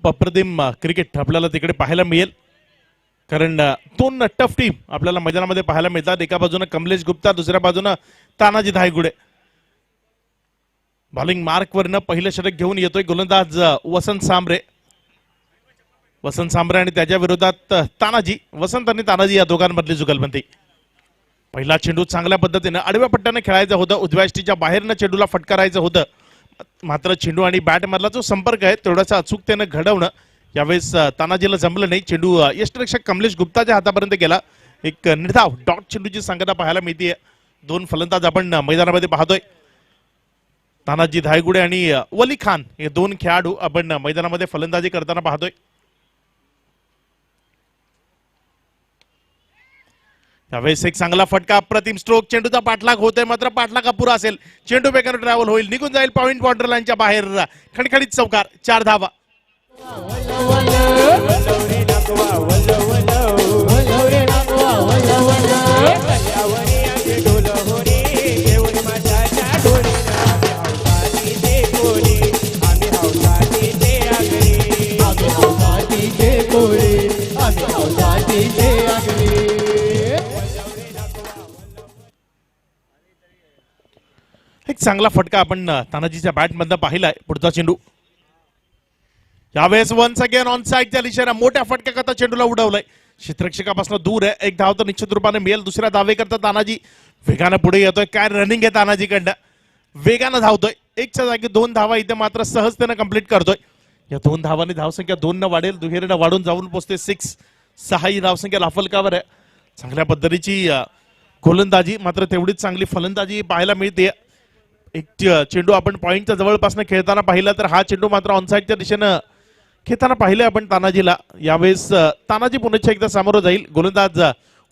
खूप अप्रतिम क्रिकेट आपल्याला तिकडे पाहायला मिळेल, कारण दोन टफ टीम आपल्याला मैदानामध्ये पाहायला मिळतात. एका बाजूने कमलेश गुप्ता, दुसऱ्या बाजूने तानाजी धायगुडे. बॉलिंग मार्क वरनं पहिलं षटक घेऊन येतोय गोलंदाज वसंत सांबरे. वसंत सांबरे आणि त्याच्या विरोधात तानाजी. वसंत आणि तानाजी या दोघांमधली जुगलबंदी. पहिला चेंडू चांगल्या पद्धतीने आडव्या पट्ट्याने खेळायचं होतं, उजव्या यष्टीच्या बाहेरनं चेंडूला फटकारायचं होतं, मात्र चेंडू आणि बॅट मधला जो संपर्क आहे तेवढासा अचूकतेने घडवणं यावेळेस तानाजीला जमलं नाही. चेंडू यष्टिरक्षक कमलेश गुप्ताच्या हातापर्यंत गेला. एक निर्धाव डॉट चेंडूची संगता पाहायला मिळते. दोन फलंदाज आपण मैदानामध्ये पाहतोय, तानाजी धायगुडे आणि वली खान हे दोन खेळाडू आपण मैदानामध्ये फलंदाजी करताना पाहतोय. त्यावेळेस एक चांगला फटका, अप्रतिम स्ट्रोक, चेंडूचा पाठलाग होतोय, मात्र पाठलाग अपुरा असेल. चेंडू बेकार ट्रॅव्हल होईल, निघून जाईल पॉइंट बॉर्डर लाईनच्या बाहेर. खणखणीत चौकार, 4 धावा. एक चांगला फटका आपण तानाजीच्या बॅट मधनं पाहिलाय. पुढचा चेंडू यावेळेस वन्स अगेन ऑन साइडच्या दिशेने मोठ्या फटक्याकरता चेंडूला उडवलाय. क्षेत्ररक्षकापासून दूर आहे. एक धाव तर निश्चित रूपाने मिळेल. दुसऱ्या धावेकरता तानाजी वेगानं पुढे येतोय. काय रनिंग आहे तानाजीकडनं, वेगानं धावतोय. एकच्या जागी 2 धावा इथे मात्र सहजतेनं कंप्लीट करतोय. या 2 धावांनी धावसंख्या 2 न वाढेल, दुहेरीनं वाढून जाऊन पोहोचते 6. 6 ही धावसंख्या लाफलकावर आहे. चांगल्या पद्धतीची गोलंदाजी, मात्र तेवढीच चांगली फलंदाजी पाहायला मिळते. एक चेंडू आपण पॉइंटच्या जवळपासून खेळताना पाहिला, तर हा चेंडू मात्र ऑनसाइडच्या दिशेनं खेळताना पाहिले आपण तानाजीला. यावेळेस तानाजी पुन्हा एकदा समोर जाईल. गोलंदाज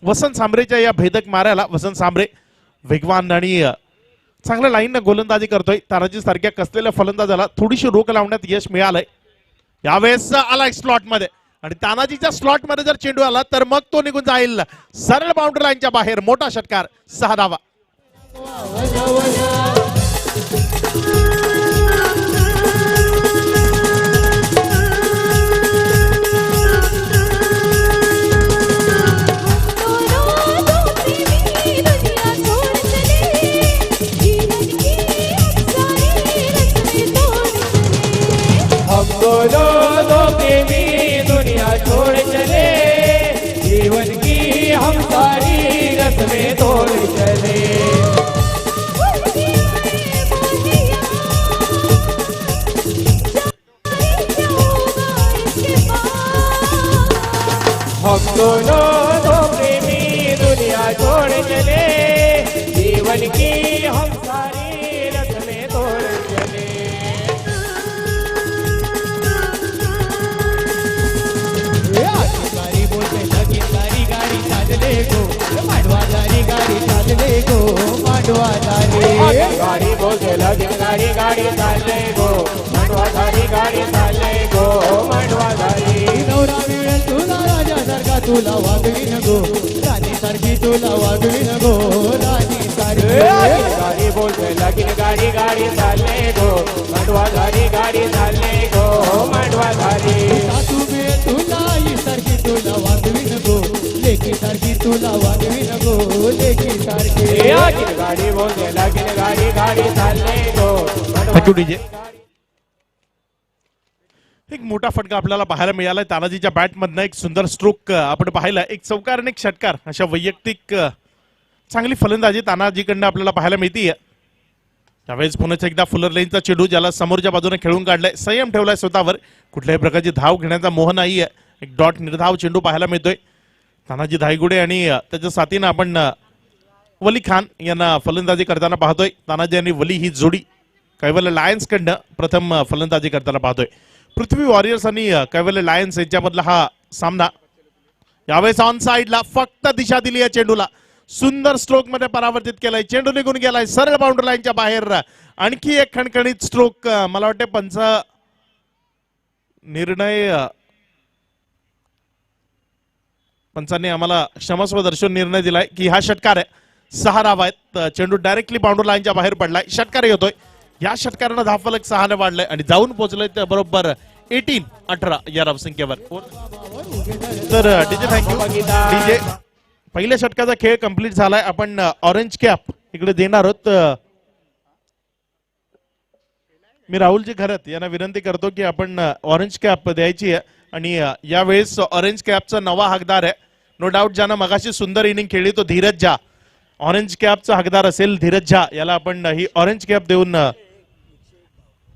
वसंत सांबरेच्या या भेदक माऱ्याला वसंत सांबरे वेगवान आणि चांगल्या लाईननं गोलंदाजी करतोय. तानाजी सारख्या कसलेल्या फलंदाजाला थोडीशी रोख लावण्यात यश मिळालंय. यावेळेस आलाय स्लॉट मध्ये, आणि तानाजीच्या स्लॉट मध्ये जर चेंडू आला तर मग तो निघून जाईल सरळ बाउंड्री लाईनच्या बाहेर. मोठा षटकार, 6 धावा. दुनिया छोड़ चले, जीवन की हम सारी रस्में तोड़ चले. हम दोनों दो प्रेमी दुनिया छोड़ चले, जीवन की हम सारी रस्में तोड़ चले. गाड़ी चालले गो मांडवा झाली, गाडी चालले गो मांडवा झाली. गाडी बोलते लगीन गाडी, गाडी चालले गो मांडवा झाली, गाडी चालले गो मांडवा झाली. नवरा मिळेल तुला राजा सारखा, तुला वागवीन गो राणी सारखी, तुला वागवीन गो राणी सारखी. गाडी बोलते लगीन गाडी, गाडी चालले गो मांडवा झाली, गाडी चालले गो मांडवा झाली. सासू मिळेल तुला आई सारखी, तुला वागवीन गो लेकी सारखी, तुला वागवीन गो लेकी सारखी. गाडी बोलते लगीन गाडी, गाडी चालले गो. Thank you DJ. एक मोठा फटका आपल्याला पाहायला मिळालाय. तानाजीच्या बॅट मधनं एक सुंदर स्ट्रोक आपण पाहिला. एक चौकार आणि एक षटकार, अशा वैयक्तिक चांगली फलंदाजी तानाजीकडनं आपल्याला पाहायला मिळते. त्यावेळेस पुन्हा एकदा फुलर लेनचा चेंडू, ज्याला समोरच्या बाजूने खेळून काढलाय, संयम ठेवलाय स्वतःवर, कुठल्याही प्रकारची धाव घेण्याचा मोह नाहीये. एक डॉट निर्धाव चेंडू पाहायला मिळतोय. तानाजी धायगुडे आणि त्याच्या साथीनं आपण वली खान यांना फलंदाजी करताना पाहतोय. तानाजी आणि वली ही जोडी कैवल्य लायन्स कडनं प्रथम फलंदाजी करताना पाहतोय. पृथ्वी वॉरियर्स आणि कैवल्य लायन्स यांच्यामधला हा सामना. यावेळेस ऑन साइडला फक्त दिशा दिली या चेंडूला, सुंदर स्ट्रोक मध्ये परावर्तित केलाय. चेंडू निघून गेलाय सरळ बाउंड्री लाईनच्या बाहेर. आणखी एक खणखणीत स्ट्रोक. मला वाटते पंच निर्णय पंचांनी आम्हाला क्षमस्व दर्शवून निर्णय दिलाय की हा षटकार आहे. 6 धावा आहेत. चेंडू डायरेक्टली बाउंड्री लाईनच्या बाहेर पडलाय. षटकार येतोय. या षटकारानं धावफलक 6 ने वाढलाय आणि जाऊन पोहोचलंय ते बरोबर 18 या धावसंख्येवर. तर डीजे थँक्यू डीजे. पहिल्या षटकाचा खेळ कंप्लीट झालाय. आपण ऑरेंज कॅप इकडे देणार आहोत. मी राहुलजी खरत यांना विनंती करतो की आपण ऑरेंज कॅप द्यायची आहे आणि यावेळेस ऑरेंज कॅपचा नवा हकदार आहे. नो डाऊट ज्यानं मगाशी सुंदर इनिंग खेळली तो धीरज झा ऑरेंज कॅपचा हकदार असेल. धीरज झा याला आपण ही ऑरेंज कॅप देऊन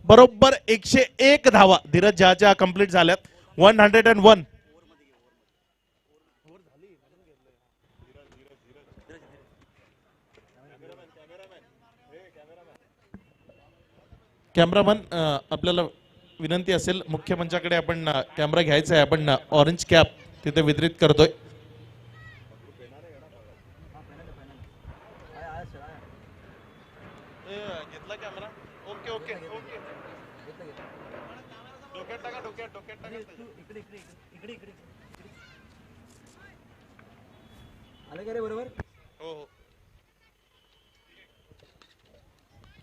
बरोबर 101 धावा धीरज झहाच्या कंप्लीट झाल्यात. 101. कॅमेरामन आपल्याला विनंती असेल मुख्य मंचाकडे आपण कॅमेरा घ्यायचा आहे. आपण ऑरेंज कॅप तिथे वितरित करतोय. घेतला कॅमेरा. Okay okay okay. डोक्यात टाका डोक्यात टाका. इकडे आलं का रे बरोबर. हो हो.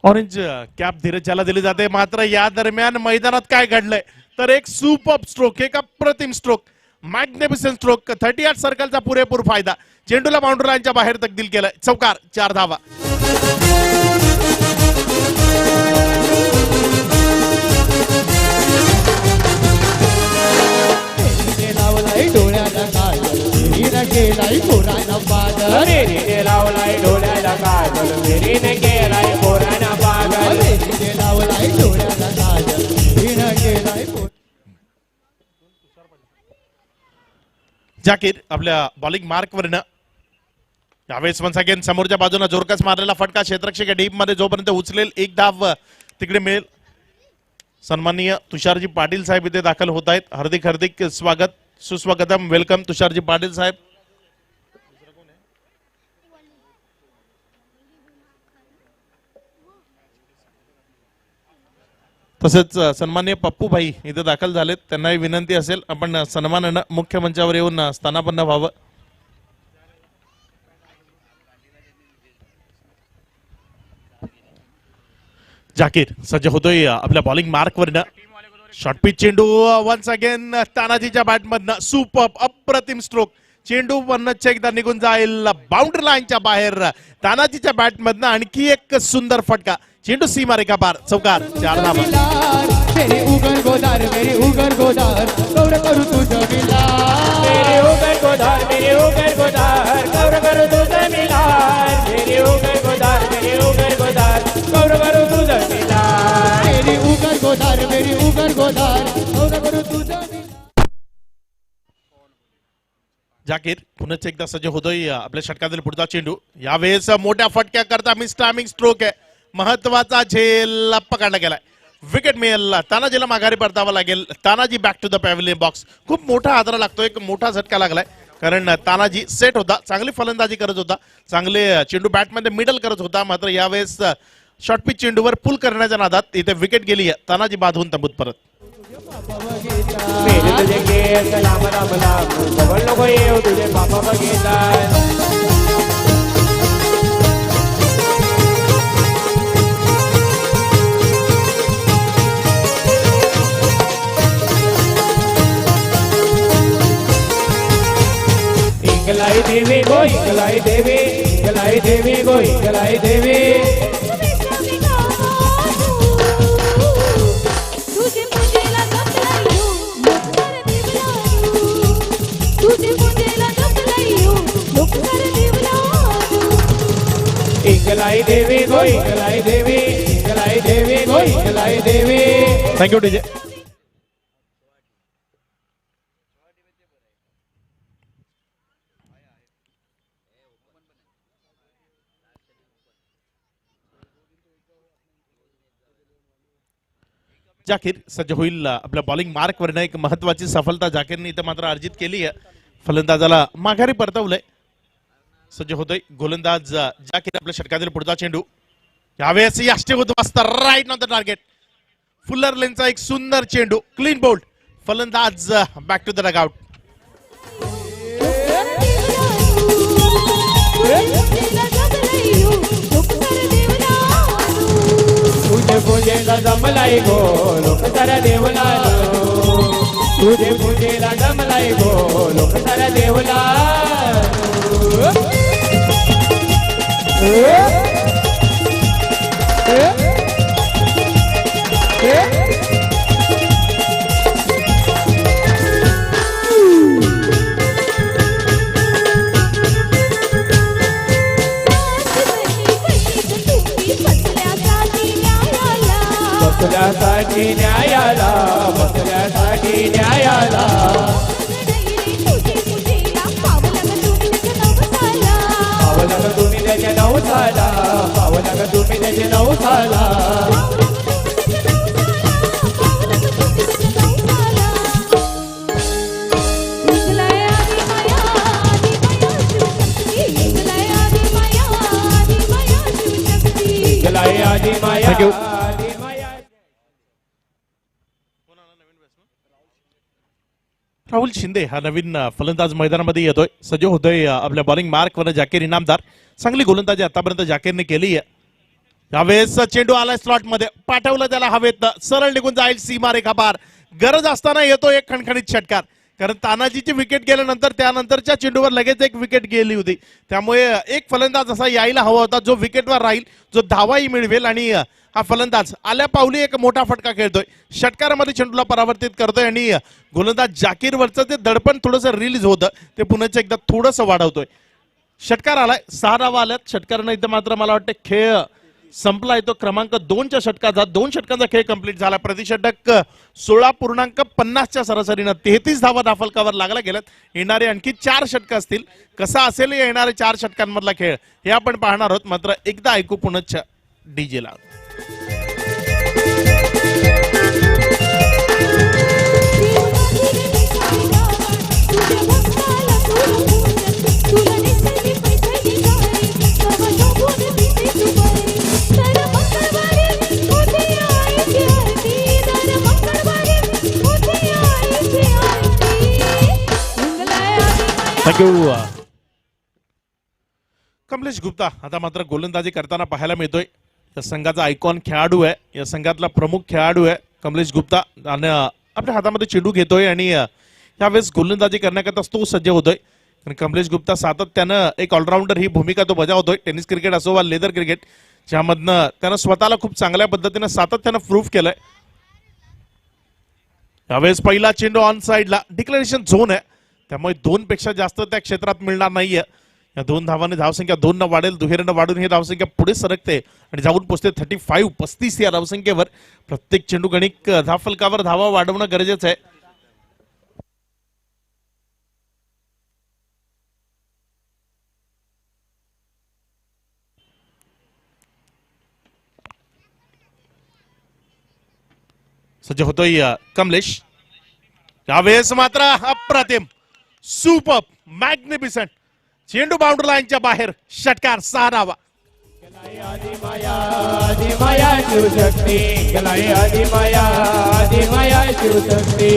ऑरेंज कॅप धीरजला दिली जाते. मात्र या दरम्यान मैदानात काय घडलंय तर एक सुपर स्ट्रोक, एक अप्रतिम स्ट्रोक, मॅग्निफिसंट स्ट्रोक. 38 सर्कलचा पुरेपूर फायदा. चेंडूला बाउंड्री लाईनच्या बाहेर तब्दील केलाय. चौकार, 4 धावा. डोळ्याला काजल विहिरीने केलाय पोरानं पागल. विहिरीने लावलाय डोळ्याला काजल विहिरीने केलाय पोरानं पागल. विहिरीने लावलाय डोळ्याला काजल विहिरीने केलाय. जाकीर आपल्या बॉलिंग मार्कवरनं यावेळेस वन्स अगेन समोरच्या बाजूने जोरकस मारलेला फटका क्षेत्ररक्षक डीप मध्ये जोपर्यंत उचलेल 1 धाव तिकडे मिळेल. सन्माननीय तुषारजी पाटील साहेब इथे दाखल होत आहेत. हार्दिक हार्दिक स्वागत, सुस्वागतम, वेलकम तुषारजी पाटील साहेब. तसेच सन्माननीय पप्पू भाई इथे दाखल झालेत. त्यांनाही विनंती असेल आपण सन्मानानं मुख्य मंचावर येऊन स्थानापन्न व्हावं. जाकीर सज्ज होतोय आपल्या बॉलिंग मार्कवरनं. शॉर्ट पिच चेंडू वन्स अगेन तानाजीच्या बॅटमधनं सुपर अप्रतिम स्ट्रोक. चेंडू वरनच एकदा निघून जाईल बाउंड्री लाईनच्या बाहेर. तानाजीच्या बॅटमधनं आणखी एक सुंदर फटका. चेंडू सीमा रेखा पार. चौकार, 4 धावा. मेरी उगर गोदार मेरी उगर गोदार कौर करू तुझं मिलार. मेरी उगर गोदार मेरी उगर गोदार कौर करू तुझं मिलार. मेरी उगर गोदार मेरी उगर गोदार कौर करू तुझं मिलार. मेरी उगर गोदार मेरी उगर गोदार कौर करू तुझं मिलार. जाकीर पुन्हा एकदा सज्ज होतोय आपल्या षटकातील पुढचा चेंडू. यावेळेस मोठ्या फटक्या करता मिस टायमिंग स्ट्रोक आहे. महत्वाचा झेल पकडला गेलाय. विकेट मिळेल. तानाजीला माघारी परतावा लागेल. Tanaji back to the pavilion box. खूप मोठा आदरा लागतो. एक मोठा झटका लागलाय कारण तानाजी सेट होता, चांगली फलंदाजी करत होता, चांगले चेंडू बॅटमध्ये मिडल करत होता. मात्र यावेळेस शॉर्ट पिच चेंडूवर पुल करण्याच्या नादात इथे विकेट गेली. तानाजी बांधून तंबूत परत. तुझे केस लांब लांब लांब जवळ नको येऊ तुझे बाबा बघितला. इंगलाई देवी गो इंगलाई देवी इंगलाई देवी गो इंगलाई देवी. इंगलाई देवी गो इंगलाई देवी इंगलाई देवी गो इंगलाई देवी. Thank you DJ. जाकीर सज्ज होईल आपल्या बॉलिंग मार्कवरनं. एक महत्वाची सफलता जाकीरने इथं मात्र अर्जित केली आहे. फलंदाजाला माघारी परतवलंय. सज्ज होतोय गोलंदाज जाकीर. आपल्या षटकातील पुढचा चेंडू यावेळेस यष्टीउद्ध्वस्त right on the target. Fuller लेनचा एक सुंदर चेंडू. Clean bowled. फलंदाज बॅक टू द डगआउट. तुझे तुझे पूजेला जमलाय गो लोक सारा देवला तुझे पूजेला जमलाय गो लोक सारा देवला बसल्यासाठी न्यायाला बसल्यासाठी न्यायाला पावला ग तुम्ही त्याच्या नवसाला पावला ग तुम्ही त्याच्या नवसाला आदि माया Thank you. राहुल शिंदे हा नवीन फलंदाज मैदानामध्ये येतोय. सज्ज होतोय आपल्या बॉलिंग मार्क वर जाकीर इनामदार. चांगली गोलंदाजी आतापर्यंत जाकीरने केली आहे. यावेळेस चेंडू आलाय स्लॉट मध्ये, पाठवलं त्याला हवेत, सरळ निघून जाईल सीमा रेखा पार. गरज असताना येतो एक खणखणीत षटकार, कारण तानाजीची विकेट गेल्यानंतर त्यानंतरच्या चेंडूवर लगेच एक विकेट गेली होती. त्यामुळे एक फलंदाज असा यायला हवा होता जो विकेटवर राहील, जो धावाही मिळवेल. आणि हा फलंदाज आल्या पावली एक मोठा फटका खेळतोय, षटकारामध्ये चेंडूला परावर्तित करतोय आणि गोलंदाज जाकीरवरचं ते दडपण थोडंसं रिलीज होतं ते पुन्हा एकदा थोडंसं वाढवतोय. षटकार आलाय, 6 धावा आल्यात. षटकारानं इथं मात्र मला वाटतं खेळ संपलाय. तो क्रमांक 2च्या षटकाचा 2 षटकांचा खेळ कंप्लीट झाला. प्रतिषटक 16.50च्या सरासरीनं 33 धावा धाफलकावर लागला गेल्यात. येणारे आणखी 4 षटक असतील. कसा असेल या येणारे 4 षटकांमधला खेळ हे आपण पाहणार आहोत. मात्र एकदा ऐकू पुन्हा डीजेला. थँक्यू. कमलेश गुप्ता आता मात्र गोलंदाजी करताना पाहायला मिळतोय. या संघाचा आयकॉन खेळाडू आहे, या संघातला प्रमुख खेळाडू आहे कमलेश गुप्ता. आणि आपल्या हातामध्ये चेंडू घेतोय आणि यावेळेस गोलंदाजी करण्याकरता तो सज्ज होतोय. आणि कमलेश गुप्ता सातत्यानं एक ऑलराऊंडर ही भूमिका तो बजावतोय. टेनिस क्रिकेट असो वा लेदर क्रिकेट, ज्यामधनं त्यानं स्वतःला खूप चांगल्या पद्धतीनं सातत्यानं प्रूव्ह केलंय. यावेळेस पहिला चेंडू ऑन साइडला, डिक्लेरेशन झोन आहे, त्यामुळे 2 पेक्षा जास्त त्या क्षेत्रात मिळणार नाहीये. या 2 धावांनी धावसंख्या 2 न वाढेल, दुहेरीनं वाढून ही धावसंख्या पुढे सरकते आणि जाऊन पोहोचते 35 या धावसंख्येवर. प्रत्येक चेंडू गणिक धावफलकावर धावा वाढवणं गरजेचं आहे. सज्ज होतोय कमलेश. यावेळेस मात्र अप्रतिम, सुपर, मॅग्निफिसंट चेंडू बाउंड्री लाईनच्या बाहेर, षटकार, 6 धावा. आदि माया शिवशक्ती गलाई आदि माया शिवशक्ती.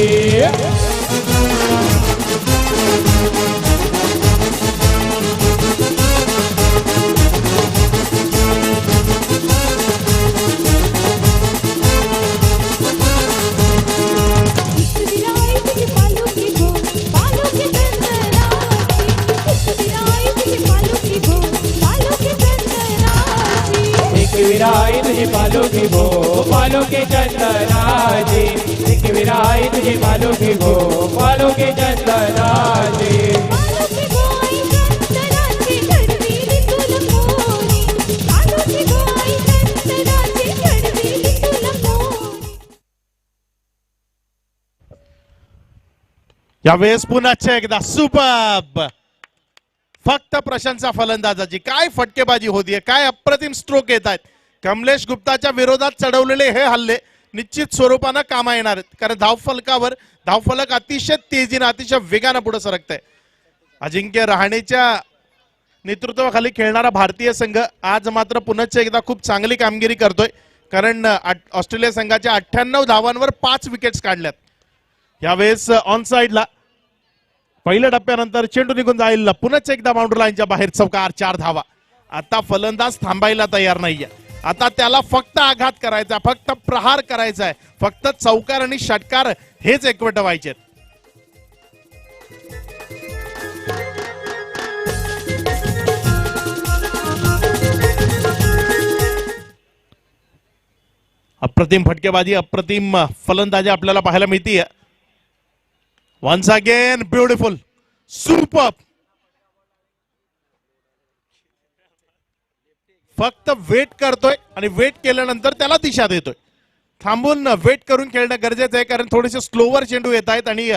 विराई तुझे पालो की भो पालो के चंदनाजी. एक विराई तुझे पालो की भो पालो के चंदनाजी. यावेळेस पुन्हा एकदा सुपर, फक्त प्रशंसा फलंदाजाची. काय फटकेबाजी होतीये, काय अप्रतिम स्ट्रोक येत आहेत. कमलेश गुप्ताच्या विरोधात चढवलेले हे हल्ले निश्चित स्वरूपानं कामा येणार आहेत, कारण धावफलक अतिशय तेजीनं, अतिशय वेगानं पुढे सरकत आहे. अजिंक्य रहाणेच्या नेतृत्वाखाली खेळणारा भारतीय संघ आज मात्र पुन्हा एकदा खूप चांगली कामगिरी करतोय, कारण ऑस्ट्रेलिया संघाच्या 98 धावांवर 5 विकेट्स काढल्यात. यावेळेस ऑन साइडला पहिल्या टप्प्यानंतर चेंडू निघून जाईल, पुन्हा एकदा बाउंड्री लाईनच्या बाहेर, चौकार, 4 धावा. आता फलंदाज थांबायला तयार नाहीये. आता त्याला फक्त आघात करायचा, फक्त प्रहार करायचा आहे, फक्त चौकार आणि षटकार हेच एकवट व्हायचे. अप्रतिम फटकेबाजी, अप्रतिम फलंदाजी आपल्याला पाहायला मिळतीये. Once again beautiful, super. फक्त वेट करतोय आणि वेट केल्यानंतर त्याला दिशा देतोय. थांबून वेट करून खेळणं गरजेचं आहे, कारण थोडेसे स्लोवर चेंडू येत आहेत आणि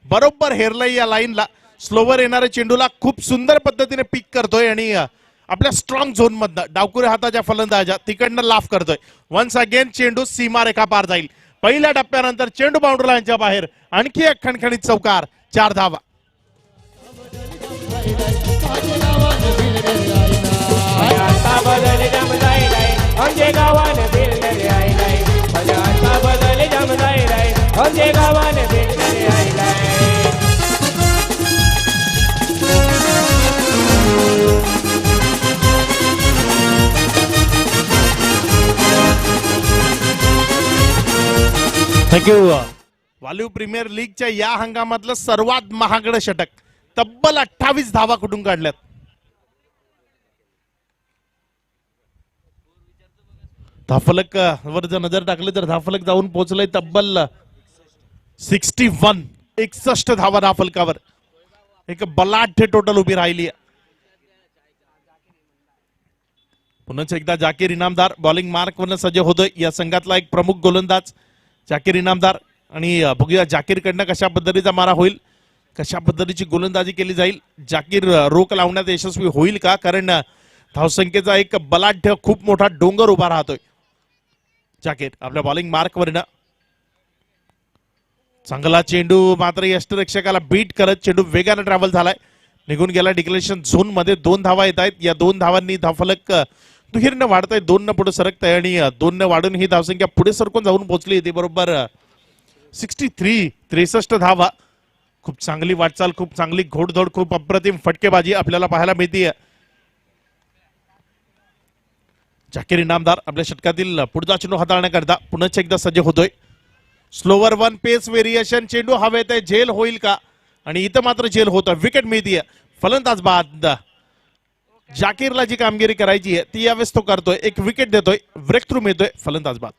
बरोबर हेरलाय या लाईनला. स्लोवर येणाऱ्या चेंडूला खूप सुंदर पद्धतीने पिक करतोय आणि आपल्या स्ट्रॉंग झोन मधनं डावकुरे हाताच्या फलंदाजा तिकडनं लाफ करतोय. वन्स अगेन चेंडू सीमारेखा पार जाईल. पहिल्या टप्प्यानंतर चेंडू बाउंड्री लाईनच्या बाहेर. आणखी एक खणखणीत चौकार, 4 धावा. आता बदल जम जाईलाय म्हणजे गावाने बिरलेले आईलाय. आता बदल जम जाईलाय म्हणजे गावाने बिरलेले आईलाय. थँक्यू. वाल्यू प्रीमियर लीगच्या या हंगामातलं सर्वात महागडं षटक, तब्बल 28 धावा कुठून काढल्यात. धाफलक वर जर नजर टाकली तर धाफलक जाऊन पोहोचलंय तब्बल 61 धावा धाफलकावर. एक बलाढ्य टोटल उभी राहिली आहे. पुन्हा एकदा जाकीर इनामदार बॉलिंग मार्क वरनं सज्ज होतोय. या संघातला एक प्रमुख गोलंदाज जाकीर इनामदार. आणि बघूया जाकीरकडनं कशा पद्धतीचा मारा होईल, कशा पद्धतीची गोलंदाजी केली जाईल. जाकीर रोख लावण्यात यशस्वी होईल का, कारण धावसंख्येचा एक बलाढ्य खूप मोठा डोंगर उभा राहतोय. जाकीर आपल्या बॉलिंग मार्क वरनं चांगला चेंडू, मात्र यष्टरक्षकाला बीट करत चेंडू वेगाने ट्रॅव्हल झालाय, निघून गेला डिक्लेरेशन झोन मध्ये. 2 धावा येत आहेत. या 2 धावांनी धावफलक दुहेरीनं वाढत आहे, 2 न पुढे सरकत आहे आणि 2 न वाढून ही धावसंख्या पुढे सरकून जाऊन पोहोचली. ती बरोबर 63 धावा. खूप चांगली वाटचाल, खूप चांगली घोडदौड, खूप अप्रतिम फटकेबाजी आपल्याला पाहायला मिळते. जाकीर इनामदार आपल्या षटकातील पुढचा चेंडू हाताळण्याकरता पुन्हा एकदा सज्ज होतोय. स्लोवर 1 पेस व्हेरिएशन, चेंडू हवेत आहे, झेल होईल का, आणि इथं मात्र झेल होतं. विकेट मिळतीये. फलंदाज बाद. जाकीरला जी कामगिरी करायची आहे ती यावेळेस तो करतोय. एक विकेट देतोय, ब्रेक थ्रू मिळतोय. फलंदाज बाद.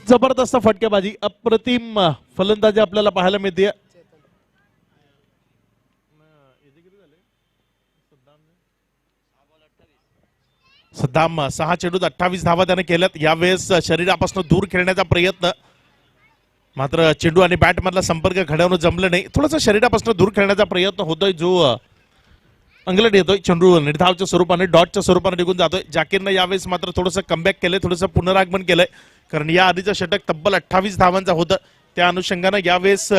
जबरदस्त फटकेबाजी, अप्रतिम फलंदाजी आपल्याला पाहायला मिळते. सद्दाम 6 चेंडूत 28 धावा त्याने केल्यात. यावेळेस शरीरापासून दूर खेळण्याचा प्रयत्न, मात्र चेंडू आणि बॅट मधला संपर्क घडवणं जमलं नाही. थोडंसं शरीरापासून दूर खेळण्याचा प्रयत्न होतोय, जो अंगलट येतोय. चेंडू निर्धावच्या स्वरूपाने, डॉटच्या स्वरूपाने निघून जातोय. जाकीरनं यावेळेस मात्र थोडंसं कमबॅक केलंय, थोडंसं पुनरागमन केलंय, कारण या आधीचं षटक तब्बल 28 धावांचं होतं. त्या अनुषंगानं यावेळेस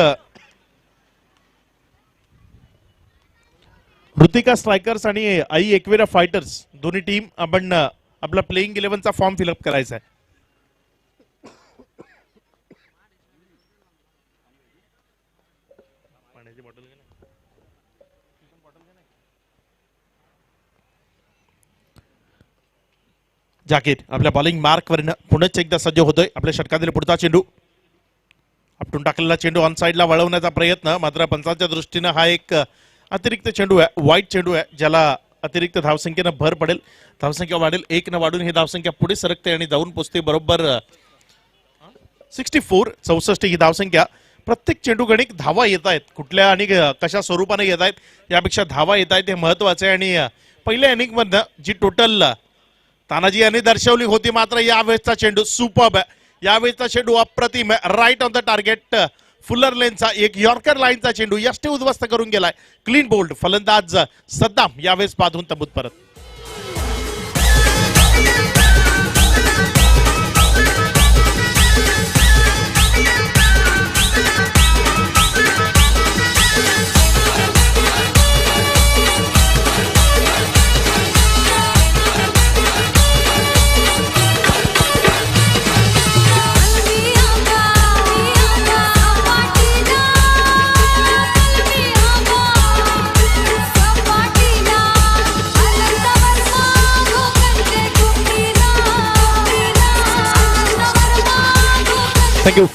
ऋतिका स्ट्रायकर्स आणि आई एकवेरा फायटर्स दोन्ही टीम आपण आपला प्लेइंग 11चा फॉर्म फिलअप करायचा आहे. जाकीर आपल्या बॉलिंग मार्क वरनं पुन्हा एकदा सज्ज होतोय. आपल्या षटकातील पुढचा चेंडू, आपटून टाकलेला चेंडू ऑन साइडला वळवण्याचा प्रयत्न, मात्र पंचांच्या दृष्टीनं हा एक अतिरिक्त चेंडू आहे, वाईट चेंडू आहे, ज्याला अतिरिक्त धावसंख्येनं भर पडेल, धावसंख्या वाढेल. 1 न वाढून ही धावसंख्या पुढे सरकते आणि जाऊन पोचते बरोबर 64 ही धावसंख्या. प्रत्येक चेंडू गणिक धावा येत आहेत, कुठल्या आणि कशा स्वरूपाने येत आहेत यापेक्षा धावा येत आहेत हे महत्वाचं आहे. आणि पहिल्या इनिंग मधनं जी टोटल तानाजी यांनी दर्शवली होती, मात्र यावेळेसचा चेंडू सुपर्ब आहे. यावेळेसचा चेंडू अप्रतिम आहे, right on the target. Fuller लेनचा एक यॉर्कर लाईनचा चेंडू यष्टी उद्ध्वस्त करून गेलाय. Clean bowled. फलंदाज सद्दाम यावेळेस बांधून तंबूत परत. थँक्यू.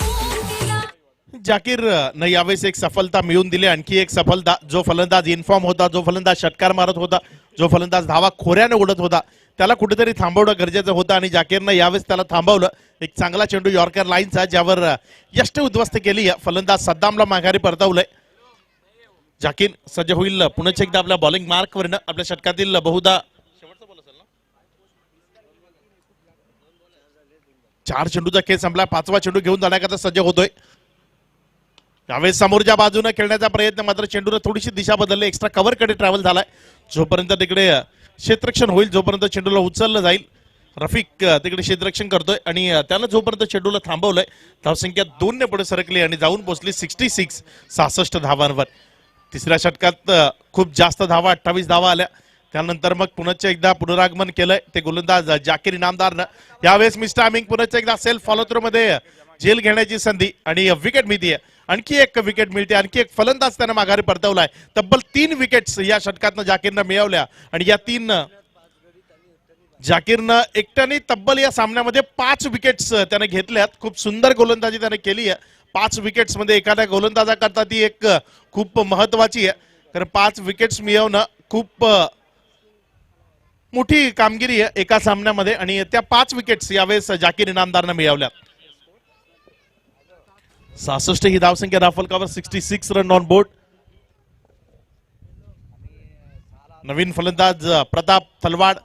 जाकीर न यावेळेस एक सफलता मिळवून दिली, आणखी एक सफलता. जो फलंदाज इन्फॉर्म होता, जो फलंदाज षटकार मारत होता, जो फलंदाज धावा खोऱ्याने उडत होता, त्याला कुठेतरी थांबवणं गरजेचं होतं आणि जाकीरनं यावेळेस त्याला थांबवलं. एक चांगला चेंडू यॉर्कर लाईनचा, ज्यावर यष्ट उद्ध्वस्त केली. फलंदाज सद्दामला माघारी परतवलंय. जाकीर सज्ज होईल पुन्हा एकदा आपल्या बॉलिंग मार्कवरनं. आपल्या षटकातील बहुधा 4 चेंडूचा खेळ संपला. 5वा चेंडू घेऊन जाण्याकरता सज्ज होतोय. यावेळेस समोरच्या बाजूने खेळण्याचा प्रयत्न, मात्र चेंडूने थोडीशी दिशा बदलली. एक्स्ट्रा कव्हर कडे ट्रॅव्हल झालाय. जोपर्यंत तिकडे क्षेत्ररक्षण होईल, जोपर्यंत चेंडूला उचललं जाईल, रफिक तिकडे क्षेत्ररक्षण करतोय आणि त्यानं जोपर्यंत चेंडूला थांबवलंय, धावसंख्या 2 ने पुढे सरकली आणि जाऊन पोहोचली 66 धावांवर. तिसऱ्या षटकात खूप जास्त धावा, 28 धावा आल्या. त्यानंतर मग पुन्हा एकदा पुनरागमन केलंय ते गोलंदाज जाकीर इनामदारनं. यावेळेस मिस्टर आमिंग पुन्हा एकदा सेल्फ फॉलो थ्रू मध्ये झेल घेण्याची संधी आणि विकेट मिळतीये. आणखी एक विकेट मिळते. आणखी एक फलंदाज त्यानं माघारी परतवलाय. तब्बल 3 विकेट्स या षटकातनं जाकीरनं मिळवल्या आणि या 3 जाकीरनं एकट्याने तब्बल या सामन्यामध्ये 5 विकेट्स त्याने घेतल्यात. खूप सुंदर गोलंदाजी त्याने केली आहे. 5 विकेट्स मध्ये एखाद्या गोलंदाजाकरता ती एक खूप महत्वाची आहे, कारण 5 विकेट्स मिळवणं खूप मोठी कामगिरी आहे एका सामन्यामध्ये आणि त्या 5 विकेट्स यावेळेस जाकीर इनामदारनं मिळवल्या. 66 ही धावसंख्या राफेल कव्हर, 66 रन ऑन बोर्ड. नवीन फलंदाज प्रताप तलवाड.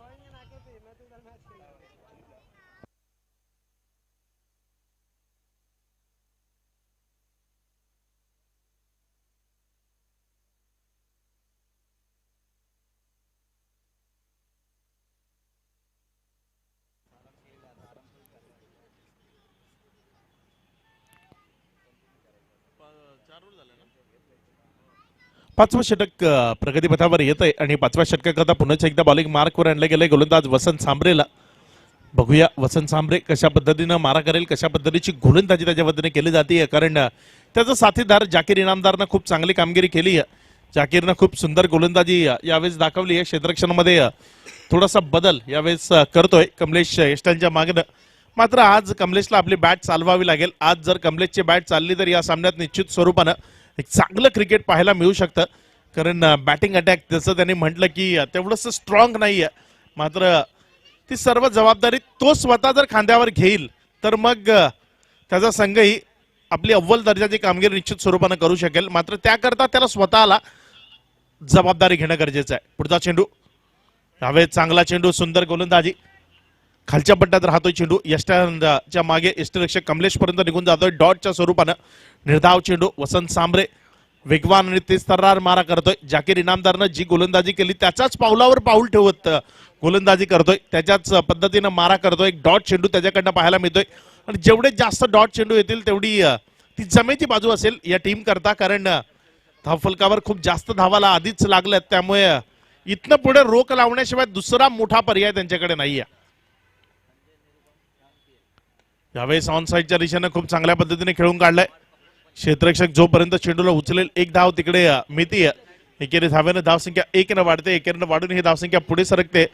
पाचवं षटक प्रगतीपथावर येत आहे आणि 5व्या षटकाकरता पुन्हा एकदा बॉलिंग मार्कवर आणलं गेलंय गोलंदाज वसंत सांबरेला. बघूया वसंत सांबरे कशा पद्धतीनं मारा करेल, कशा पद्धतीची गोलंदाजी त्याच्या पद्धतीने केली जाते, कारण त्याचा साथीदार जाकीर इनामदारनं खूप चांगली कामगिरी केली आहे. जाकीरनं खूप सुंदर गोलंदाजी यावेळेस दाखवली आहे. क्षेत्ररक्षणामध्ये थोडासा बदल यावेळेस करतोय कमलेश यष्टांच्या मागणं. मात्र आज कमलेशला आपली बॅट चालवावी लागेल. आज जर कमलेशची बॅट चालली तर या सामन्यात निश्चित स्वरूपानं एक चांगलं क्रिकेट पाहायला मिळू शकतं, कारण बॅटिंग अटॅक जसं त्यांनी म्हटलं की तेवढंसं स्ट्रॉंग नाहीये. मात्र ती सर्व जबाबदारी तो स्वतः जर खांद्यावर घेईल तर मग त्याचा संघही आपली अव्वल दर्जाची कामगिरी निश्चित स्वरूपानं करू शकेल. मात्र त्याकरता त्याला स्वतःला जबाबदारी घेणं गरजेचं आहे. पुढचा चेंडू, यावेळेस चांगला चेंडू, सुंदर गोलंदाजी, खालच्या पट्ट्यात राहतोय चेंडू. यष्टाच्या मागे यष्टरक्षक कमलेश पर्यंत निघून जातोय डॉटच्या स्वरूपानं. निर्धाव चेंडू, वसंत सांबरे वेगवान आणि तेजतर्रार मारा करतोय. जाकीर इनामदारनं जी गोलंदाजी केली त्याच्याच पावलावर पाऊल ठेवत गोलंदाजी करतोय, त्याच्याच पद्धतीनं मारा करतोय. एक डॉट चेंडू त्याच्याकडनं पाहायला मिळतोय आणि जेवढे जास्त डॉट चेंडू येतील तेवढी ती जमेची बाजू असेल या टीम करता, कारण धावफलकावर खूप जास्त धावाला आधीच लागल्यात. त्यामुळे इथनं पुढे रोख लावण्याशिवाय दुसरा मोठा पर्याय त्यांच्याकडे नाहीये. यावेळेस ऑन साईडच्या दिशेनं खूप चांगल्या पद्धतीने खेळून काढलाय. क्षेत्ररक्षक जोपर्यंत चेंडूला उचलेल एक धाव तिकडे मिळतीये. एकेरी धाव्यानं धावसंख्या 1 ने वाढते. एकेरीनं वाढून ही धावसंख्या पुढे सरकते.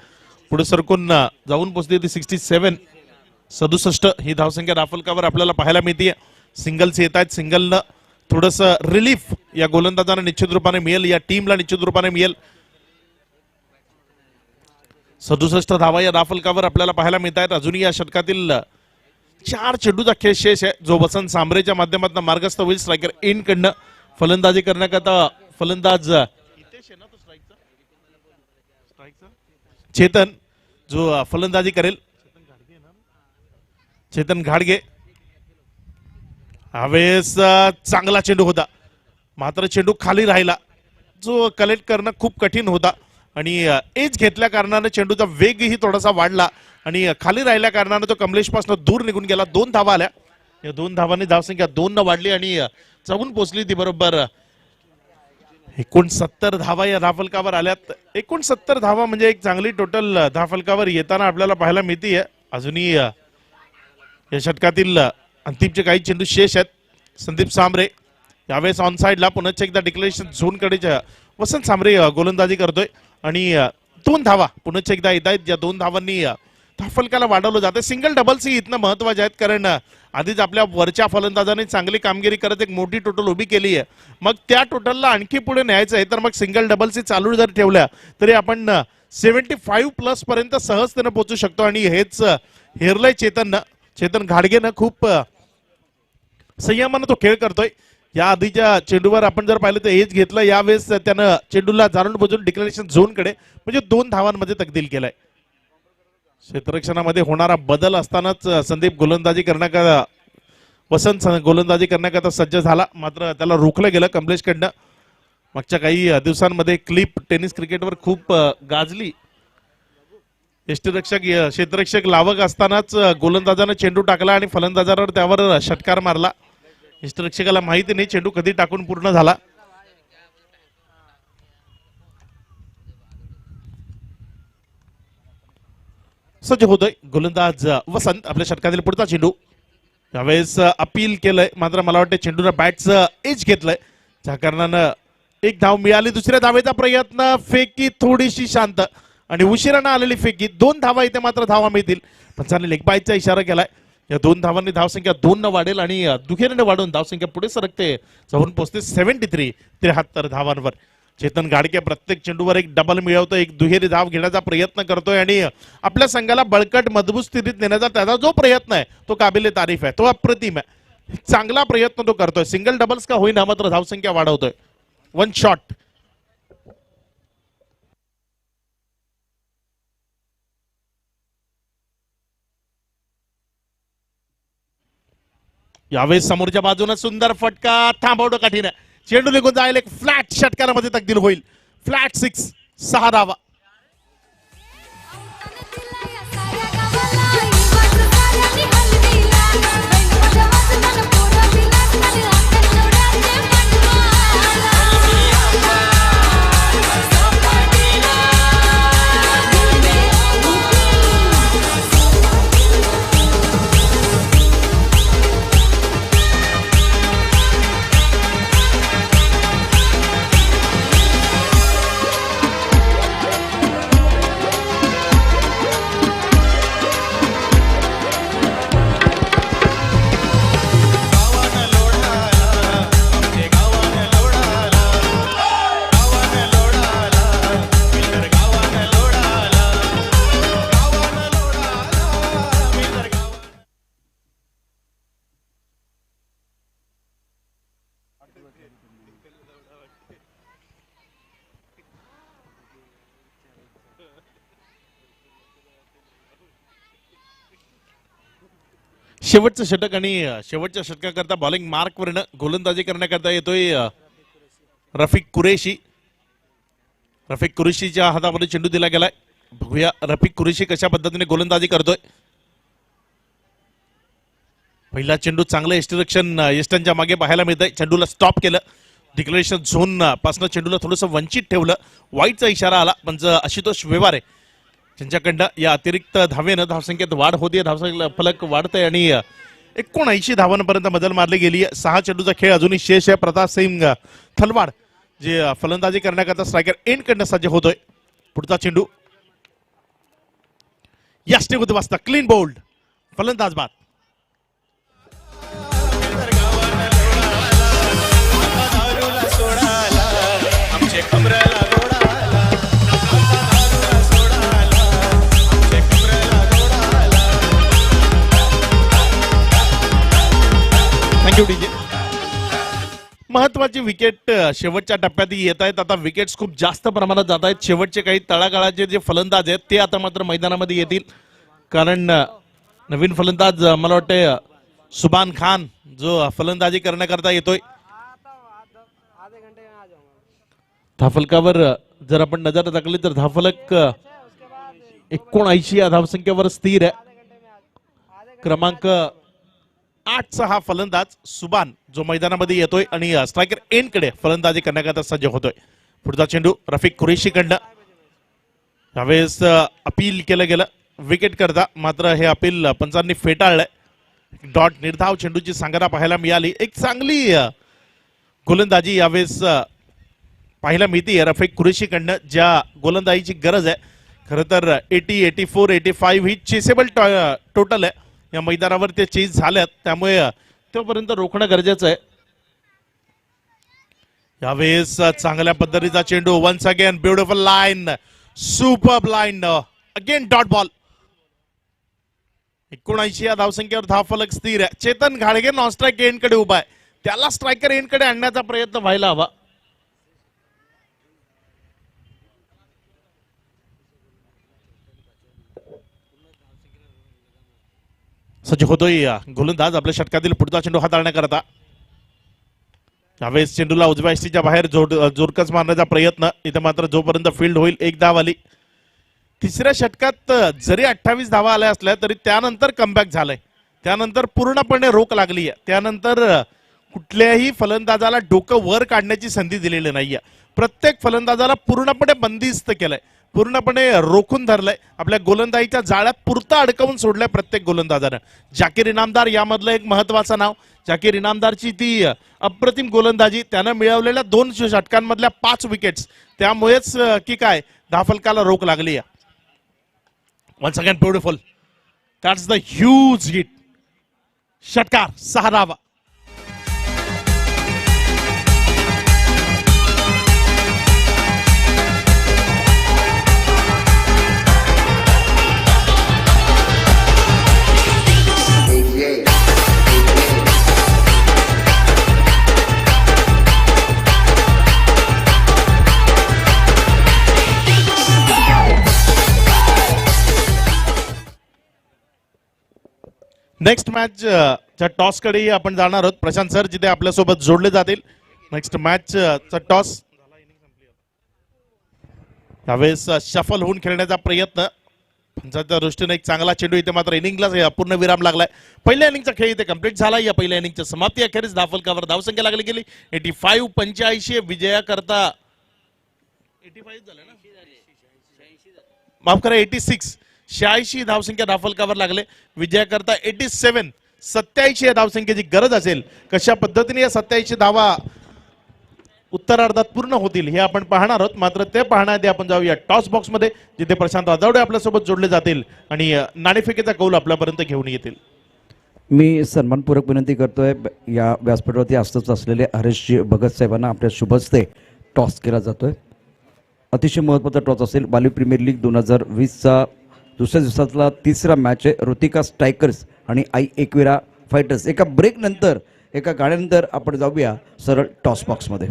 पुढे सरकून जाऊन पोहोचते ती 67 ही धावसंख्या राफेल कव्हर आपल्याला पाहायला मिळते. सिंगल्स येत आहेत. सिंगलनं थोडंसं रिलीफ या गोलंदाजांना निश्चित रूपाने मिळेल, या टीमला निश्चित रूपाने मिळेल. 67 धावा या राफेल कव्हर आपल्याला पाहायला मिळत आहेत. अजूनही या षटकातील 4 चेंडूचा खेळ शेष आहे, जो वसंत सांबरेच्या माध्यमातून मार्गस्थ होईल. स्ट्रायकर इन कडनं फलंदाजी करण्याकरता फलंदाज चेतन जो फलंदाजी करेल, चेतन घाडगे. यावेळेस चांगला चेंडू होता, मात्र चेंडू खाली राहिला, जो कलेक्ट करणं खूप कठीण होता आणि एज घेतल्या कारणाने चेंडूचा वेगही थोडासा वाढला आणि खाली राहिल्या कारणाने तो कमलेश पासून दूर निघून गेला. 2 धावा आल्या. या 2 धावांनी धावसंख्या 2 न वाढली आणि जाऊन पोहोचली ती बरोबर 69 धावा या धावफलकावर आल्यात. 69 धावा म्हणजे एक चांगली टोटल धावफलकावर येताना आपल्याला पाहायला मिळते. अजूनही या षटकातील अंतिमचे काही चेंडू शेष आहेत. संदीप सांबरे यावेळेस ऑन साइडला पुन्हा एकदा डिक्लेरेशन झोन कडे वसंत सांबरे गोलंदाजी करतोय आणि 2 धावा पुन्हा एकदा येत आहेत. या 2 धावांनी फलकाला वाढवलं जातं. सिंगल डबल्स ही इथनं महत्वाचे आहेत, कारण आधीच आपल्या वरच्या फलंदाजाने चांगली कामगिरी करत एक मोठी टोटल उभी केली आहे. मग त्या टोटलला आणखी पुढे न्यायचं आहे, तर मग सिंगल डबल्स ही चालू जर ठेवल्या तरी आपण 75+ पर्यंत सहजतेनं पोहोचू शकतो. आणि हेच हेरलंय चेतन घाडगेनं खूप संयमानं तो खेळ करतोय. या आधीच्या चेंडूवर आपण जर पाहिलं तर एज घेतलं, यावेळेस त्यानं चेंडूला जाणून बुजून डिक्लेरेशन झोनकडे म्हणजे 2 धावांमध्ये तब्दील केलाय. क्षेत्ररक्षणामध्ये होणारा बदल असतानाच संदीप गोलंदाजी करण्याकरता वसंत गोलंदाजी करण्याकरता सज्ज झाला, मात्र त्याला रोखलं गेलं कमलेशकडनं. मागच्या काही दिवसांमध्ये क्लिप टेनिस क्रिकेटवर खूप गाजली. यष्टीरक्षक क्षेत्ररक्षक लावक असतानाच गोलंदाजानं चेंडू टाकला आणि फलंदाजावर त्यावर षटकार मारला. यष्टीरक्षकाला माहिती नाही चेंडू कधी टाकून पूर्ण झाला. सज्ज होतोय गोलंदाज वसंत. आपल्या षटकातील पुढचा चेंडू यावेळेस अपील केलंय, मात्र मला वाटतं चेंडूनं बॅटचं एज घेतलंय, ज्या कारणानं एक धाव मिळाली. दुसऱ्या धावेचा प्रयत्न, फेकी थोडीशी शांत आणि उशिरानं आलेली फेकी. 2 धावा इथे मात्र धावा मिळतील. पंचांनी लेग बायचा इशारा केलाय. या 2 धावांनी धावसंख्या 2 न वाढेल आणि दुहेरीने वाढून धावसंख्या पुढे सरकते, जाऊन पोहोचते 73 धावांवर. चेतन घाडगे प्रत्येक चेंडूवर एक डबल मिळवतो, एक दुहेरी धाव घेण्याचा प्रयत्न करतोय आणि आपल्या संघाला बळकट मजबूत स्थितीत नेण्याचा त्याचा जो प्रयत्न आहे तो काबिले तारीफ आहे, तो अप्रतिम आहे. चांगला प्रयत्न तो करतोय. सिंगल डबल्स का होईना मात्र धावसंख्या वाढवतोय. 1 शॉट. यावेळेस समोरच्या बाजूने सुंदर फटका, थांबवणं कठीण आहे. चेंडू निघून जाईल, एक फ्लॅट षटकारामध्ये तब्दील होईल. फ्लॅट 6, 6 धावा. शेवटचं षटक आणि शेवटच्या षटकाकरता बॉलिंग मार्कवरनं गोलंदाजी करण्याकरता येतोय रफिक कुरेशी. रफिक कुरेशीच्या हातामध्ये चेंडू दिला गेलाय. बघूया रफिक कुरेशी कशा पद्धतीने गोलंदाजी करतोय. पहिला चेंडू चांगलं यष्टीरक्षण यष्टांच्या मागे पाहायला मिळतंय. चेंडूला स्टॉप केलं, डिक्लेरेशन झोन पासून चेंडूला थोडंसं वंचित ठेवलं. वाईटचा इशारा आला, पण आशुतोष व्यवहार आहे त्यांच्याकडनं या अतिरिक्त धावेनं धावसंख्येत वाढ होतीये. धावसंख्या फलक वाढतंय आणि 79 धावांपर्यंत बदल मारली गेली. 6 चेंडूचा खेळ अजूनही शेष आहे. प्रताप सिंग थलवाड जे फलंदाजी करण्याकरता स्ट्रायकर एंड कडनं सज्ज होतोय. पुढचा चेंडू यष्टी उद्वासता, क्लीन बोल्ड, फलंदाज बाद. Thank you DJ. महत्वाची विकेट शेवटच्या टप्प्यात येत आहेत. आता विकेट्स खूप जास्त प्रमाणात जात आहेत. शेवटचे काही तळागाळाचे जे फलंदाज आहेत ते आता मात्र मैदानामध्ये येतील, कारण नवीन फलंदाज मला वाटतं सुबान खान जो फलंदाजी करण्याकरता येतोय. धाफलकावर जर आपण नजर टाकली तर धाफलक 79 या धावसंख्येवर स्थिर आहे. क्रमांक 8चा हा फलंदाज सुबान जो मैदानामध्ये येतोय आणि स्ट्रायकर एंड कडे फलंदाजी करण्याकरता सज्ज होतोय. पुढचा चेंडू रफिक कुरेशी कडनं. यावेळेस अपील केलं गेलं विकेट करता, मात्र हे अपील पंचांनी फेटाळलंय. डॉट निर्धाव चेंडूची सांगता पाहायला मिळाली. एक चांगली गोलंदाजी यावेळेस पाहायला मिळते रफिक कुरेशी कडनं, ज्या गोलंदाजीची गरज आहे. खरं तर 80, 84, 85 ही चेसेबल टोटल आहे. या मैदानावर ते चेस झाल्यात, त्यामुळे तोपर्यंत रोखणं गरजेचं आहे. यावेळेस चांगल्या पद्धतीचा चेंडू, ones again beautiful line, super line, again dot ball. 79 या धावसंख्येवर धावफलक स्थिर आहे. चेतन घाडगे नॉन स्ट्राईक एंड कडे उभा आहे, त्याला स्ट्रायकर एंड कडे आणण्याचा प्रयत्न व्हायला हवा. सज्ज होतोय गोलंदाज आपल्या षटकातील पुढचा चेंडू हाताळण्याकरता. यावेळेस चेंडूला उजव्या एसटीच्या बाहेर जोरकस मारण्याचा प्रयत्न. इथे मात्र जोपर्यंत फील्ड होईल एक धाव आली. तिसऱ्या षटकात जरी 28 धावा आल्या असल्या तरी त्यानंतर कमबॅक झालंय, त्यानंतर पूर्णपणे रोख लागली आहे. त्यानंतर कुठल्याही फलंदाजाला डोकं वर काढण्याची संधी दिलेली नाहीये. प्रत्येक फलंदाजाला पूर्णपणे बंदिस्त केलंय, पूर्णपणे रोखून धरलंय, आपल्या गोलंदाजीच्या जाळ्यात पुरता अडकवून सोडलंय प्रत्येक गोलंदाजानं. जाकीर इनामदार यामधलं एक महत्वाचं नाव. जाकीर इनामदारची ती अप्रतिम गोलंदाजी, त्यानं मिळवलेल्या 2 षटकांमधल्या 5 विकेट्स, त्यामुळेच की काय धावफलकाला रोख लागली आहे. Ones again beautiful, that's the huge hit. षटकार 6 धावा. नेक्स्ट मॅच च्या टॉस कडे आपण जाणार आहोत. प्रशांत सर जिथे आपल्यासोबत जोडले जातील. नेक्स्ट मॅच चा टॉस यावेळेस शफल होऊन खेळण्याचा प्रयत्न. पंचाच्या दृष्टीने एक चांगला चेंडू, इथे मात्र इनिंगला पूर्ण विराम लागलाय. पहिल्या इनिंगचा खेळ इथे कंप्लीट झाला. या पहिल्या इनिंगच्या समाप्ती अखेरीस धावफलकावर धावसंख्या लागली गेली 85. 85 विजयाकरता 85 झालं ना, माफ करा 86. 86 धावसंख्या धावफलकावर लागले. विजयाकरता 87. 87 या धावसंख्येची गरज असेल. कशा पद्धतीने या 87 धावा उत्तरार्धात पूर्ण होतील हे आपण पाहणार आहोत. मात्र ते पाहण्याआधी आपण जाऊया टॉस बॉक्स मध्ये, जिथे प्रशांत राजावडे आपल्यासोबत जोडले जातील आणि नाणेफेकीचा कौल आपल्यापर्यंत घेऊन येतील. मी सन्मानपूर्वक विनंती करतोय, या व्यासपीठावरती असतच असलेले हरीश भगत साहेबांना आपल्या शुभ हस्ते टॉस केला जातोय. अतिशय महत्त्वाचा टॉस असेल. बाली प्रीमियर लीग 2020चा दुसऱ्या दिवसातला तिसरा मॅच आहे. ऋतिका स्ट्रायकर्स आणि आई एकविरा फायटर्स. एका ब्रेक नंतर, एका गाण्यानंतर आपण जाऊया सरळ टॉस बॉक्समध्ये.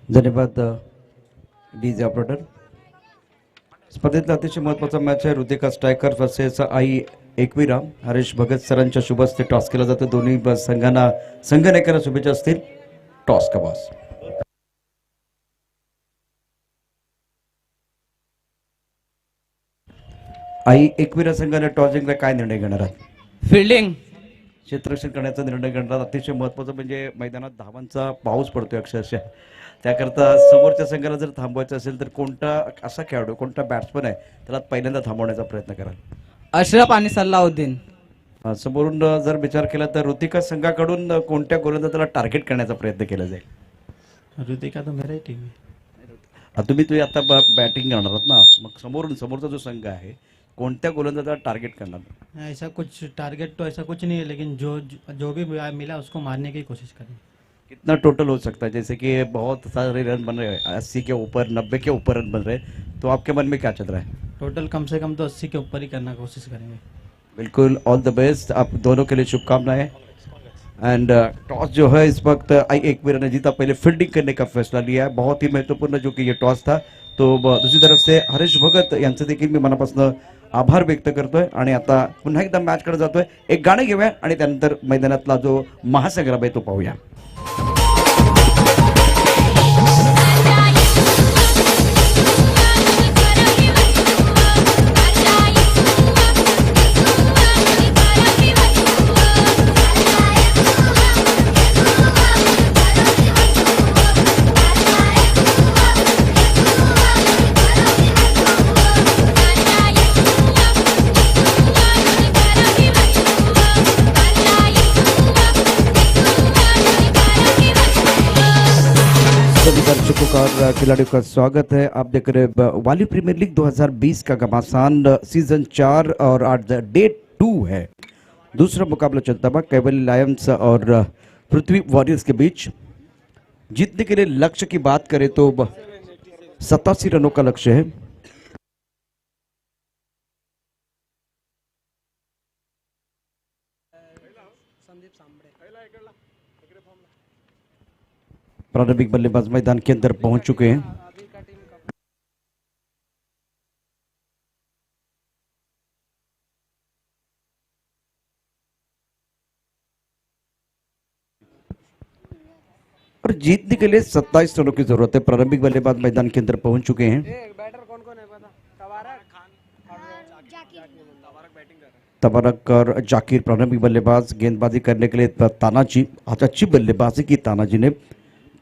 धन्यवाद डीजे ऑपरेटर. स्पर्धेतला अतिशय महत्त्वाचा मॅच आहे. Ritika striker versus Aai Ekvira. हरीश भगत सरांच्या शुभ हस्ते टॉस केला जातो. दोन्ही संघांना संघनायकांना शुभेच्छा असतील. टॉस का बॉस. आई एकविरा संघाने टॉस जिंकला, काय निर्णय घेणार आहात? फिल्डिंग क्षेत्ररक्षण करण्याचा निर्णय घेणार. अतिशय महत्त्वाचं म्हणजे मैदानात धावांचा पाऊस पडतोय अक्षरशः. त्याकरता समोरच्या संघाला जर थांबवायचं असेल तर कोणता असा खेळाडू, कोणता बॅट्समन आहे त्याला पहिल्यांदा थांबवण्याचा प्रयत्न कराल? अशरफ आणि सल्लाउद्दीन. समोरून जर विचार केला तर ऋतिका संघाकडून कोणत्या गोलंदाजाला टार्गेट करण्याचा प्रयत्न केला जाईल? ऋतिका तर मेरा टीम तुम्ही आता बॅटिंग करणार आहात ना, मग समोरचा जो संघ आहे कोणत्या गोलंदाजाला टार्गेट करणार? ऐसा कुछ टारगेट तो ऐसा कुछ नहीं है, लेकिन जो भी मिला उसको मारने की कोशिश करें. कितना टोटल हो सकता है? जैसे कि बहुत सारे रन बन रहे हैं, 80 के ऊपर, 90 के ऊपर रन बन रहे हैं, तो आपके मन में क्या चल रहा है? टोटल कम से कम तो 80 के ऊपर ही करने की कोशिश करेंगे. बिल्कुल ऑल द बेस्ट, आप दोनों के लिए शुभकामनाएं। एंड टॉस जो है इस वक्त एक वीर ने जीता, पहले फील्डिंग करने का फैसला लिया है, बहुत ही महत्वपूर्ण जो कि ये टॉस था। तो दुसरी तरफ से हरीश भगत यांचे देखील मी मनापासून आभार व्यक्त करतोय आणि आता पुन्हा एकदा मॅच कडे जातोय। एक गाणं घेऊया आणि त्यानंतर मैदानातला जो महासंग्राम आहे तो पाहूया। सभी दर्शकों का और खिलाड़ियों का स्वागत है। आप देख रहे हैं वाली प्रीमियर लीग 2020 का घमासान सीजन 4 और आज डे 2 है। दूसरा मुकाबला चलता हुआ कैवली लायंस और पृथ्वी वॉरियर्स के बीच। जीतने के लिए लक्ष्य की बात करें तो 87 रनों का लक्ष्य है। प्रारंभिक बल्लेबाज मैदान के अंदर पहुंच चुके हैं। और जीतने के लिए 27 रनों की जरूरत है। प्रारंभिक बल्लेबाज मैदान के अंदर पहुंच चुके हैं। तबारक और जाकिर प्रारंभिक बल्लेबाज, गेंदबाजी करने के लिए तानाजी, आज अच्छी बल्लेबाजी की तानाजी ने।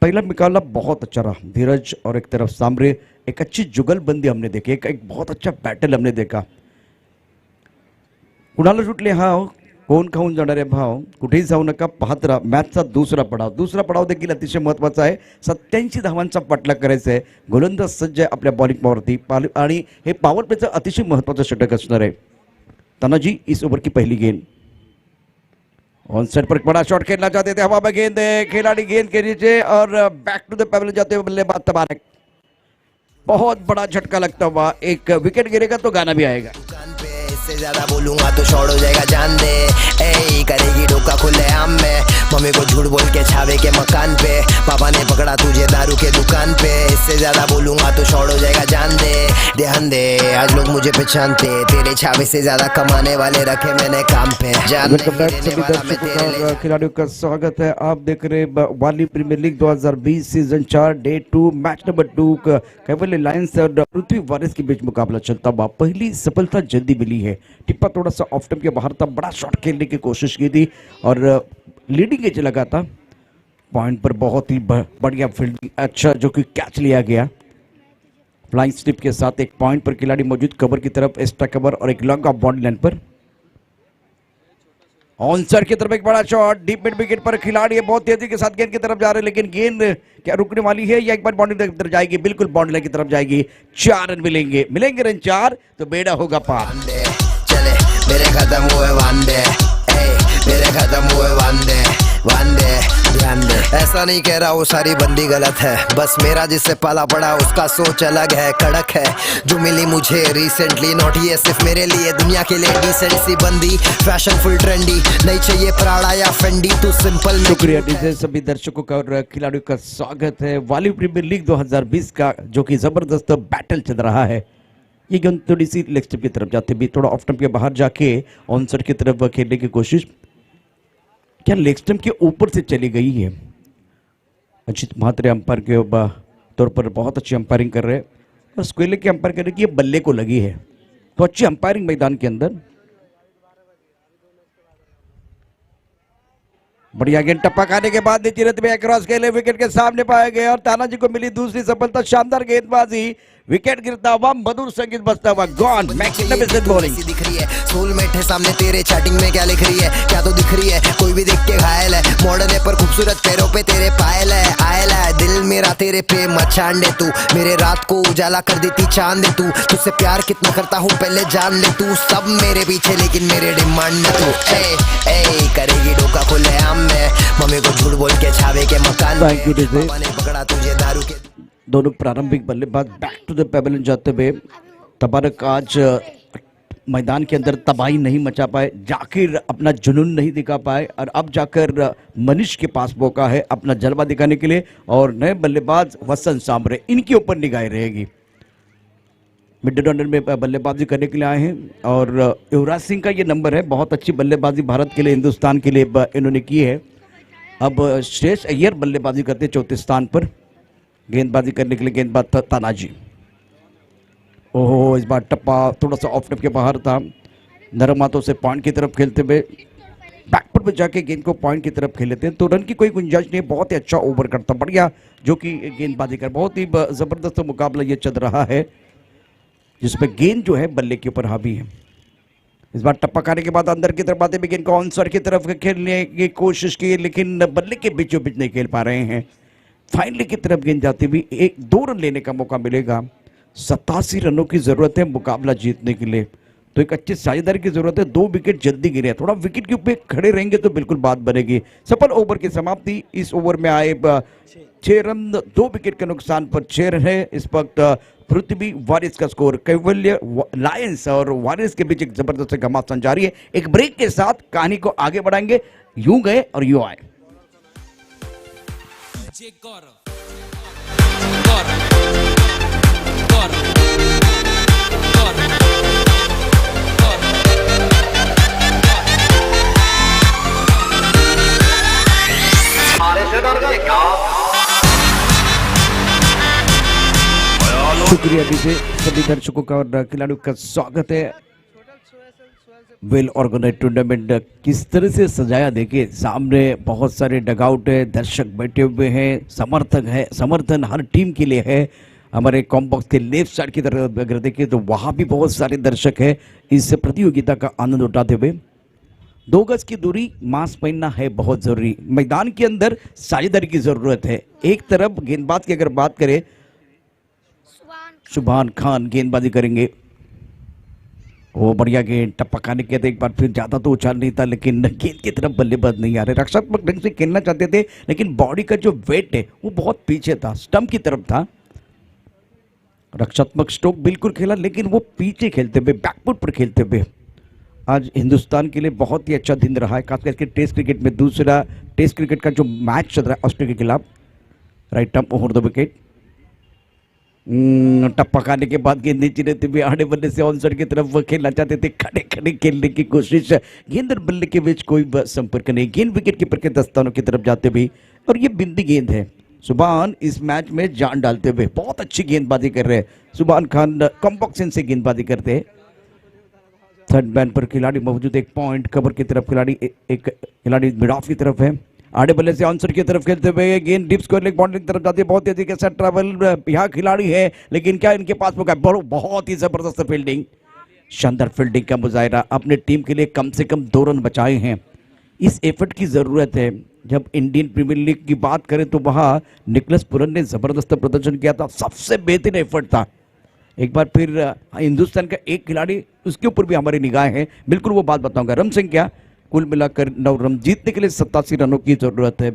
पहला मुकाबला बहुत अच्छा रहा। धीरज और एक तरफ सामरे, एक अच्छी जुगलबंदी हमने देखी, एक बहुत अच्छा बैटल हमने देखा। कुणाला सुटले हाव, कोण खाऊन जाणारे भाव, कुठेही जाऊ नका, पाहत राहा मॅचचा दुसरा पडाव देखील अतिशय महत्त्वाचा आहे। 87 धावांचा पाठलाग करायचा आहे। गोलंदाज सज्ज आहे आपल्या बॉलिंग पॉवरती आणि हे पॉवर प्लेचं अतिशय महत्त्वाचं षटक असणार आहे। तानाजी इस ओवर की पहली गेंद ऑन साइड पर बड़ा शॉट खेलना चाहते थे, हवा में गेंद है, खिलाड़ी गेंद के नीचे और बैक टू द पेवलियन जाते हुए बल्लेबाज तबारक। बहुत बड़ा झटका लगता हुआ, एक विकेट गिरेगा तो गाना भी आएगा। इससे ज्यादा बोलूंगा तो शॉर्ट हो जाएगा, जान दे ए करेगी डोका खुले आम में। मम्मी को झूठ बोल के छावे के मकान पे, पापा ने पकड़ा तुझे दारू के दुकान पे। इससे ज्यादा बोलूंगा तो शॉर्ट हो जाएगा, जान दे ध्यान दे। आज लोग मुझे पहचानते, तेरे छावे से ज्यादा कमाने वाले रखे मैंने काम पे। जान खिलाड़ियों का स्वागत है। आप देख रहे वाली premier league 2020 season 4 day 2 match number 2 Kaivali lions और पृथ्वी वॉरियर्स के बीच मुकाबला चलता हुआ। पहली सफलता जल्दी मिली है। टिप्पा थोड़ा सा ऑफ स्टंप के बाहर था, बड़ा शॉट खेलने की कोशिश की थी और लीडिंग एज लगा था। पॉइंट पर बहुत ही बढ़िया फील्डिंग, अच्छा जो कि कैच लिया गया। फ्लाइंग स्लिप के साथ एक पॉइंट पर खिलाड़ी मौजूद, कवर की तरफ एक्स्ट्रा कवर और एक लॉन्ग ऑफ बाउंड्री लाइन पर। ऑन साइड की तरफ एक बड़ा शॉट, डीप मिड विकेट पर खिलाड़ी है, बहुत तेजी के साथ गेंद की तरफ जा रहे हैं, लेकिन गेंद क्या रुकने वाली है या एक बार बाउंड्री की तरफ जाएगी? बिल्कुल बाउंड्री लाइन की तरफ जाएगी। 4 रन मिलेंगे रन 4 तो बेड़ा होगा पार। चले मेरे खत्म हुए वांदे, मेरे खत्म हुए वांदे वांदे, ध्यान दे। ऐसा नहीं कह रहा वो सारी बंदी गलत है, बस मेरा जिससे पाला पड़ा उसका सोच अलग है, कड़क है जो मिली मुझे रिसेंटली। नॉट ये सिर्फ मेरे लिए, दुनिया के लिए डिसेंट सी बंदी, फैशन फुल ट्रेंडी, नहीं चाहिए प्राड़ा या फेंडी, तू सिंपल। शुक्रिया डीजे। सभी दर्शकों का और खिलाड़ियों का स्वागत है वाली प्रीमियर लीग 2020 का, जो कि जबरदस्त बैटल चल रहा है। ये गेंद थोड़ी सी लेग स्टंप की तरफ जाते भी, थोड़ा ऑफ स्टंप के बाहर जाके ऑन साइड की तरफ खेलने की कोशिश, क्या लेग स्टंप के ऊपर से चली गई है। अजित महात्रे अंपायर के तौर पर बहुत अच्छी अंपायरिंग कर रहे हैं और स्क्वेले की अंपायर करने की ये बल्ले को लगी है, तो अच्छी अंपायरिंग मैदान के अंदर। बढ़िया गेंद टप्पा खाने के बाद नीचे रत में क्रॉस खेले, विकेट के सामने पाए गए और तानाजी को मिली दूसरी सफलता। शानदार गेंदबाजी, विकेट गिरता हुआ, मधुर संगीत बजता हुआ, गॉन मैग्निफिसेंट बॉलिंग। दिख रही है सोलमेट है सामने तेरे, चैटिंग में क्या लिख रही है, क्या तो दिख रही है, कोई भी देख के घायल है। मॉडर्न है पर खूबसूरत पैरों पे तेरे पायल है, आयल है दिल मेरा तेरे पे मचान दे तू, मेरे रात को उजाला कर देती चांद दे तू। तुझसे प्यार कितना करता हूँ पहले जान ले तू, सब मेरे पीछे लेकिन मेरे डिमांड में तू। ए करेगी डोका खुले आम में, मम्मी को झूठ बोल के छावे के मकान में, पकड़ा तुझे दारू के। दोनों प्रारंभिक बल्लेबाज बैक टू द पेवलियन जाते हुए। तबारक आज मैदान के अंदर तबाही नहीं मचा पाए, जाकिर अपना जुनून नहीं दिखा पाए, और अब जाकर मनीष के पास मौका है अपना जलवा दिखाने के लिए। और नए बल्लेबाज वसंत सांबरे, इनके ऊपर निगाहें रहेगी। मिड ऑर्डर में बल्लेबाजी करने के लिए आए हैं और युवराज सिंह का ये नंबर है। बहुत अच्छी बल्लेबाजी भारत के लिए, हिंदुस्तान के लिए इन्होंने की है। अब श्रेयस अय्यर बल्लेबाजी करते हैं चौथे स्थान पर। गेंदबाजी करने के लिए गेंदबाज तानाजी। ओहो, इस बार टप्पा थोड़ा सा ऑफ टप के बाहर था। नरम हाथों से पॉइंट की तरफ खेलते हुए बैकफुट पे जाके गेंद को पॉइंट की तरफ खेल लेते हैं, तो रन की कोई गुंजाइश नहीं। बहुत ही अच्छा ओवर करता, बढ़िया जो कि गेंदबाजी कर, बहुत ही जबरदस्त मुकाबला ये चल रहा है, जिसमें गेंद जो है बल्ले के ऊपर हावी है। इस बार टप्पा खाने के बाद अंदर की तरफ आते हुए गेंद को ऑनसर की तरफ खेलने की कोशिश की, लेकिन बल्ले के बीचों बीच नहीं खेल पा रहे हैं। फाइनली की तरफ गेंद जाती हुई 1-2 रन लेने का मौका मिलेगा। 87 रनों की जरूरत है मुकाबला जीतने के लिए, तो एक अच्छी साझेदारी की जरूरत है। 2 विकेट जल्दी गिरे, थोड़ा विकेट के ऊपर खड़े रहेंगे तो बिल्कुल बात बनेगी। सफल ओवर की समाप्ति। इस ओवर में आए 6 रन, 2 विकेट के नुकसान पर 6 रन है। इस वक्त पृथ्वी वारिस का स्कोर, कैवल्य लायंस और वारिस के बीच एक जबरदस्त घमासान जारी है। एक ब्रेक के साथ कहानी को आगे बढ़ाएंगे। यूं गए और यूं आए। शुक्रिया डीजे। सभी दर्शकों का और खिलाड़ियों का स्वागत है। वेल ऑर्गेनाइज टूर्नामेंट किस तरह से सजाया, देखिए सामने बहुत सारे डगआउट है, दर्शक बैठे हुए हैं, समर्थक है, समर्थन हर टीम के लिए है। हमारे कॉम्बॉक्स के लेफ्ट साइड की तरफ अगर देखिए तो वहाँ भी बहुत सारे दर्शक है इस प्रतियोगिता का आनंद उठाते हुए। 2 गज की दूरी, मास्क पहनना है बहुत जरूरी। मैदान के अंदर साझेदारी की जरूरत है। एक तरफ गेंदबाज की अगर बात करें, सुभान खान गेंदबाजी करेंगे। वो बढ़िया गेंद, टप्पा खाने के एक बार फिर ज्यादा तो उछाल नहीं था, लेकिन गेंद की तरफ बल्लेबाज नहीं आ रहे। रक्षात्मक ढंग से खेलना चाहते थे, लेकिन बॉडी का जो वेट है वो बहुत पीछे था, स्टंप की तरफ था। रक्षात्मक स्ट्रोक बिल्कुल खेला, लेकिन वो पीछे खेलते हुए, बैकफुट पर खेलते हुए। आज हिंदुस्तान के लिए बहुत ही अच्छा दिन रहा है, खास करके टेस्ट क्रिकेट में। दूसरा टेस्ट क्रिकेट का जो मैच चल रहा है ऑस्ट्रेलिया के खिलाफ, right arm over the wicket. टप्पा खाने के बाद गेंद नीचे रहते हुए आड़े बल्ले से ऑन साइड की तरफ खेलना चाहते थे, खड़े खड़े खेलने की कोशिश। गेंद और बल्ले के बीच कोई संपर्क नहीं, गेंद विकेट कीपर के दस्तानों की तरफ जाते हुए, और ये बिंदी गेंद है। सुभान इस मैच में जान डालते हुए बहुत अच्छी गेंदबाजी कर रहे हैं। सुभान खान कॉम्बॉक्सिन से गेंदबाजी करते हैं। थर्ड मैन पर खिलाड़ी मौजूद, एक पॉइंट कवर की तरफ खिलाड़ी, एक खिलाड़ी मिड ऑफ की तरफ है। आड़े बल्ले से आंसर की तरफ खेलते हुए गेंद डिप स्क्वायर लेग बाउंड्री की तरफ जाती है। बहुत तेजी के साथ ट्रैवल यहाँ खिलाड़ी है, लेकिन क्या इनके पास मौका, बहुत ही जबरदस्त फील्डिंग, शानदार फील्डिंग का मुजाहिरा। अपने टीम के लिए कम से कम 2 रन बचाए हैं। इस एफर्ट की जरूरत है। जब इंडियन प्रीमियर लीग की बात करें तो वहाँ निकोलस पुरन ने जबरदस्त प्रदर्शन किया था, सबसे बेहतरीन एफर्ट था। एक बार फिर हिंदुस्तान का एक खिलाड़ी, उसके ऊपर भी हमारी निगाह है, बिल्कुल वो बात बताऊंगा। रन संख्या कुल मिलाकर 9 रन, जीतने के लिए 87 रनों की जरूरत है।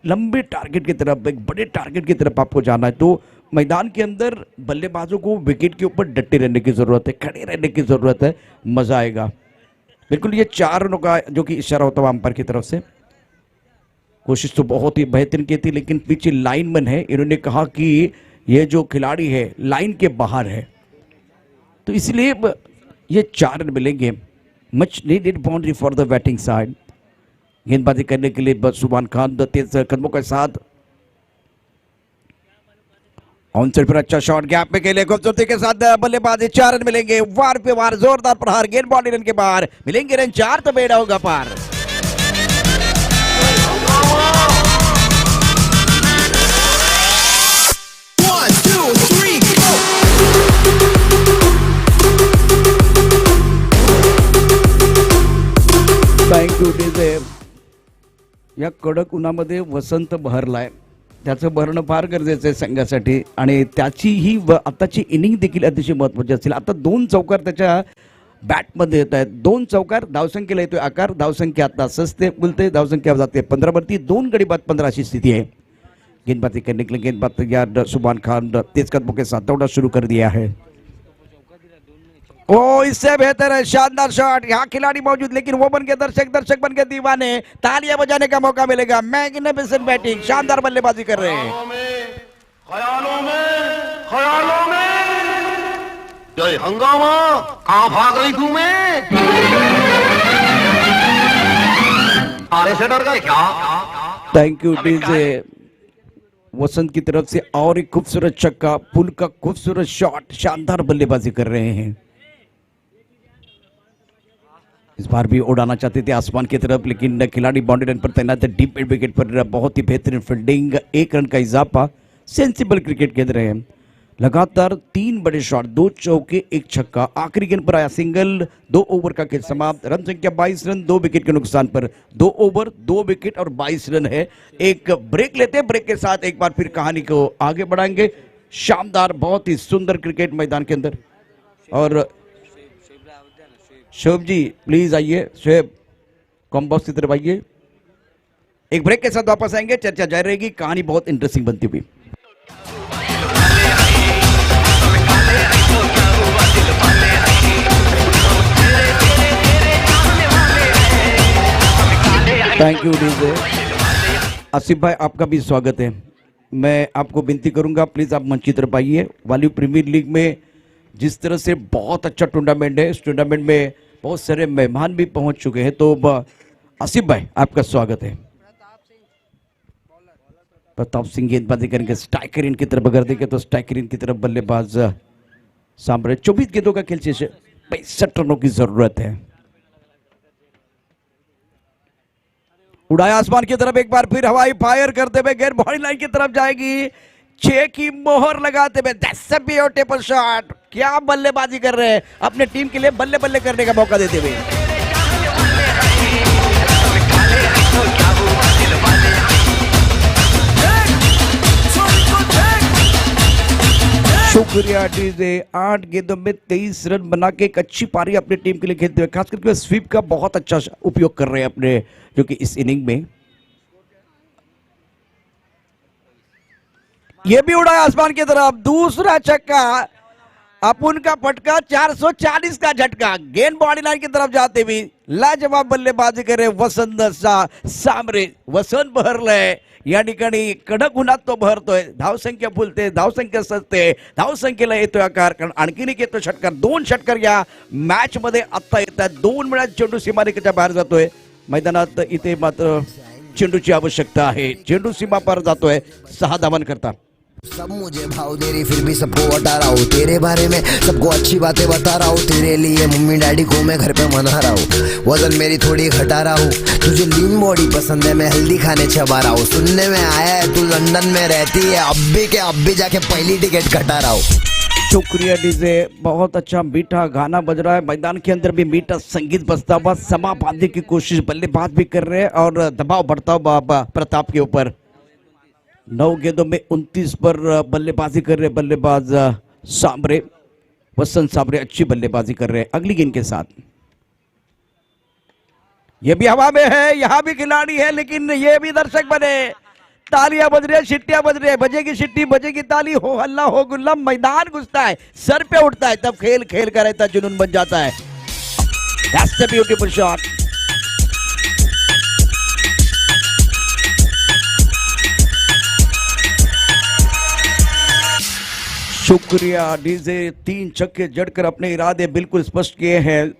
लंबे टारगेट की तरफ, एक बड़े टारगेट की तरफ आपको जाना है, तो मैदान के अंदर बल्लेबाजों को विकेट के ऊपर डटे रहने की जरूरत है, खड़े रहने की जरूरत है, मजा आएगा। बिल्कुल ये 4 रनों का जो कि इशारा होता है अंपायर की तरफ से। कोशिश तो बहुत ही बेहतरीन की थी, लेकिन पीछे लाइनमैन है, इन्होंने कहा कि ये जो खिलाड़ी है लाइन के बाहर है, तो इसलिए ये 4 रन मिलेंगे। Much needed boundary for the batting side. गेंदबाजी करने के लिए सुभान खान तेज कदमों के साथ ऑन साइड पर अच्छा शॉट, गैप में खेले खूबसूरती के साथ बल्लेबाजी। 4 रन मिलेंगे, वार पे वार, जोरदार प्रहार, गेंद बाउंड्री रन के बाहर मिलेंगे रन 4, तो बेड़ा होगा पार। Thank you DJ. या कडक उन्हामध्ये वसंत बहरलाय, त्याचं भरणं फार गरजेचं आहे संघासाठी, आणि त्याची ही आताची इनिंग देखील अतिशय महत्त्वाची असेल। आता 2 चौकार त्याच्या बॅटमध्ये येत आहेत, 2 चौकार, धावसंख्येला येतोय आकार, धावसंख्या आता सस्ते बोलते, धावसंख्या जाते 15 वरती, 2 गडी बाद 15 अशी स्थिति है। गेंदबाजी करने के लिए गेंदबाज तैयार, सुभान खान तेज कदमों के साथ दौड़ा शुरू कर दिया है। ओ इससे बेहतर है, शानदार शॉट। यहाँ खिलाड़ी मौजूद, लेकिन वो बन के दर्शक, दर्शक बन के दीवाने, तालियां बजाने का मौका मिलेगा। मैग्निफिसेंट बैटिंग, शानदार बल्लेबाजी कर रहे हैं। ख्यालों में जय हंगामा, कहाँ भाग रही थू मैं? आने से डर गए क्या? Thank you DJ. वसंत की तरफ से और एक खूबसूरत छक्का, पुल का खूबसूरत शॉट, शानदार बल्लेबाजी कर रहे हैं। इस बार भी उड़ाना चाहते थे आसमान की तरफ, लेकिन खिलाड़ी बाउंड्री लाइन पर तैनात है। डीप मिड विकेट पर बहुत ही बेहतरीन फील्डिंग, 1 रन का इजाफा, सेंसिबल क्रिकेट खेल रहे हैं। लगातार 3 बड़े शॉट, 2 चौके 1 छक्का। आखिरी गेंद पर आया सिंगल, 2 ओवर का खेल समाप्त। रन संख्या 22 रन, 2 विकेट के नुकसान पर। 2 ओवर 2 विकेट और 22 रन है। एक ब्रेक लेते हैं, ब्रेक के साथ एक बार फिर कहानी को आगे बढ़ाएंगे। शानदार, बहुत ही सुंदर क्रिकेट मैदान के अंदर। और शोभ जी प्लीज आइए, शोएब कॉम्बॉक्स की तरफ आइए। एक ब्रेक के साथ वापस आएंगे, चर्चा जारी रहेगी, कहानी बहुत इंटरेस्टिंग बनती हुई। Thank you DJ. आसिफ भाई आपका भी स्वागत है। मैं आपको विनती करूंगा प्लीज आप मंच की तरफ आइए। वाली प्रीमियर लीग में जिस तरह से बहुत अच्छा टूर्नामेंट है, इस टूर्नामेंट में बहुत सारे मेहमान भी पहुंच चुके हैं, तो आसिफ भाई आपका स्वागत है। प्रताप सिंह गेंदबाजी करेंगे, स्ट्राइकर की तरफ अगर देखें तो स्ट्राइकर की तरफ बल्लेबाज सांभरे। 24 गेंदों का खेल शेष है, 65 रनों की जरूरत है। उड़ाया आसमान की तरफ, एक बार फिर हवाई फायर करते हुए गेंद बॉडी लाइन की तरफ जाएगी। 6 की मोहर लगाते हुए, दैट्स अ ब्यूटीफुल शॉट। क्या बल्लेबाजी कर रहे हैं, अपने टीम के लिए बल्ले बल्ले करने का मौका देते हुए। शुक्रिया डीजे। 8 गेंदों में 23 रन बना के एक अच्छी पारी अपनी टीम के लिए खेलते हुए, खास करके स्वीप का बहुत अच्छा उपयोग कर रहे हैं अपने, जो कि इस इनिंग में। ये भी उड़ा आसमान की तरफ, दूसरा छक्का, अपुन का पटका, 440 का झटका। गेंद बॉडी लाइन की तरफ जाते हुए लाजवाब बल्लेबाजी करे वसंत सांभरे। वसंत बहरलंय या ठिकाणी, कडक उन्हात तो बहरतोय। धावसंख्या फुलते, धावसंख्या सजते, धावसंख्येला येतोय आकार, कारण आणखीन एक येतो षटकार। 2 षटकार या मॅच मध्ये आता येतात। 2 वेळा चेंडू सीमारेषेच्या बाहेर जातोय। मैदानात इथे मात्र चेंडूची आवश्यकता आहे। चेंडू सीमा पार जातोय 6 धावांकरता। सब मुझे भाव दे रही फिर भी सबको हटा रहा हूँ। तेरे बारे में सबको अच्छी बातें बता रहा हूँ। तेरे लिए मम्मी डैडी को मैं घर पे मना रहा हूँ। वजन मेरी थोड़ी घटा रहा हूँ। तुझे लीन बॉडी पसंद है, मैं हेल्दी खाने चबा रहा हूँ। सुनने में आया है तू लंदन में रहती है, अब भी जाके पहली टिकट कटा रहा हूँ। शुक्रिया डीजे। बहुत अच्छा मीठा गाना बज रहा है, मैदान के अंदर भी मीठा संगीत बजता हुआ। समा बांधने की कोशिश बल्लेबाज भी कर रहे हैं और दबाव बढ़ता हुआ प्रताप के ऊपर। 9 गेंदों में 29 पर बल्लेबाजी कर रहे बल्लेबाज सांभरे, वसंत सांभरे अच्छी बल्लेबाजी कर रहे हैं। अगली गेंद के साथ ये भी हवा में है, यहां भी खिलाड़ी है, लेकिन ये भी दर्शक बने। तालियां बज रही है, सिट्टियां बज रही है, बजेगी सिट्टी, बजेगी ताली, हो हल्ला हो गुल्ला, मैदान घुसता है, सर पे उठता है, तब खेल खेल का रहता जुनून बन जाता है। That's the beautiful shot. शुक्रिया डीजे। 3 छक्के जड़कर अपने इरादे बिल्कुल स्पष्ट किए हैं।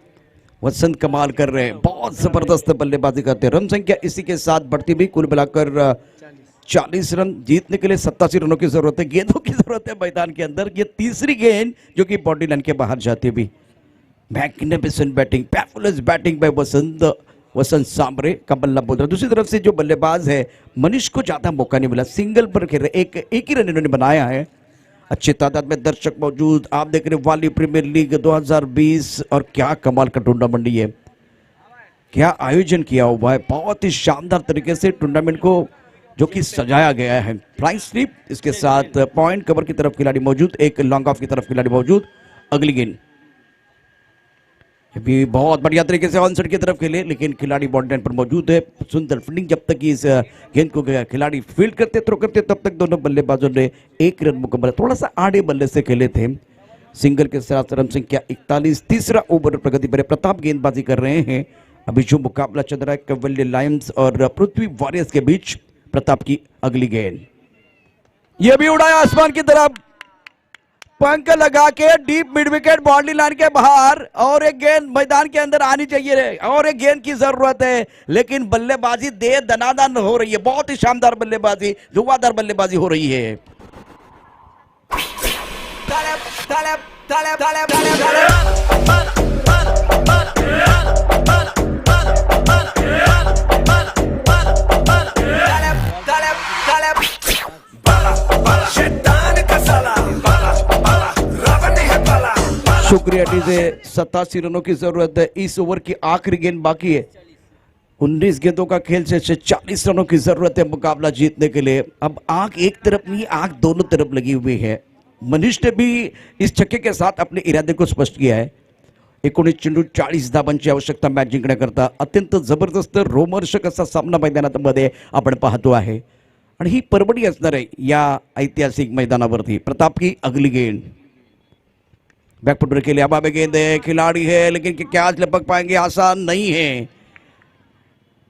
वसंत कमाल कर रहे हैं, बहुत जबरदस्त बल्लेबाजी करते हैं। रन संख्या इसी के साथ बढ़ती भी, कुल मिलाकर 40 रन। जीतने के लिए 87 रनों की जरूरत है, गेंदों की जरूरत है मैदान के अंदर। ये तीसरी गेंद जो कि बॉडी लाइन के बाहर जाती भी। मैग्निफिसेंट बैटिंग, पैफुलस बैटिंग बाय वसंत सांभरे का बल्ला बोल रहा है। दूसरी तरफ से जो बल्लेबाज है मनीष को ज्यादा मौका नहीं मिला, सिंगल पर खेल रहे, एक ही रन इन्होंने बनाया है। अच्छी तादाद में दर्शक मौजूद। आप देख रहे वाली प्रीमियर लीग 2020, और क्या कमाल का टूर्नामेंट है, क्या आयोजन किया हुआ है। बहुत ही शानदार तरीके से टूर्नामेंट को जो कि सजाया गया है। प्राइस स्लिप, इसके साथ पॉइंट कवर की तरफ खिलाड़ी मौजूद, एक लॉन्ग ऑफ की तरफ खिलाड़ी मौजूद। अगली गेंद भी बहुत बढ़िया तरीके से ऑनसेट की तरफ खेले, लेकिन खिलाड़ी बॉडी लाइन पर मौजूद है। सुंदर फील्डिंग, जब तक इस गेंद को खिलाड़ी फील्ड करते थ्रो करते, तब तक दोनों बल्लेबाजों ने 1 रन मुकम्मल, थोड़ा सा आड़े बल्ले से खेले थे। सिंगल के साथ रन संख्या 41। तीसरा ओवर प्रगति पर प्रताप गेंदबाजी कर रहे हैं। अभी जो मुकाबला चल रहा है कैवल्य लायंस और पृथ्वी वॉरियर्स के बीच। प्रताप की अगली गेंद, यह भी उड़ाया आसमान की तरफ, पंख लगा के deep mid wicket boundary line के बाहर। और एक गेंद मैदान के अंदर आनी चाहिए और एक गेंद की जरूरत है, लेकिन बल्लेबाजी दे दनादन हो रही है। बहुत ही शानदार बल्लेबाजी, धुआंधार बल्लेबाजी हो रही है। शुक्रिया डीजे। 87 रनों की जरूरत है। इस ओवर की आखिरी गेंद बाकी है। 19 गेंदों का खेल से 40 रनों की जरूरत है मुकाबला जीतने के लिए। अब आंख एक तरफ नहीं, आंख दोनों तरफ लगी हुई है। मनीष ने भी इस छक्के के साथ अपने इरादे को स्पष्ट किया है। 19 चेंडू 40 धावांची आवश्यकता मॅच जिंकण्याकरता। अत्यंत जबरदस्त रोमहर्षक असा सामना मैदानामध्ये आपण पाहतो आहे आणि ही परबडी असणार आहे या ऐतिहासिक मैदानावरती। प्रताप की अगली गेंद, बैकफुटर के लिए हवा में गेंद है, खिलाड़ी है, लेकिन क्या आज लपक पाएंगे? आसान नहीं है।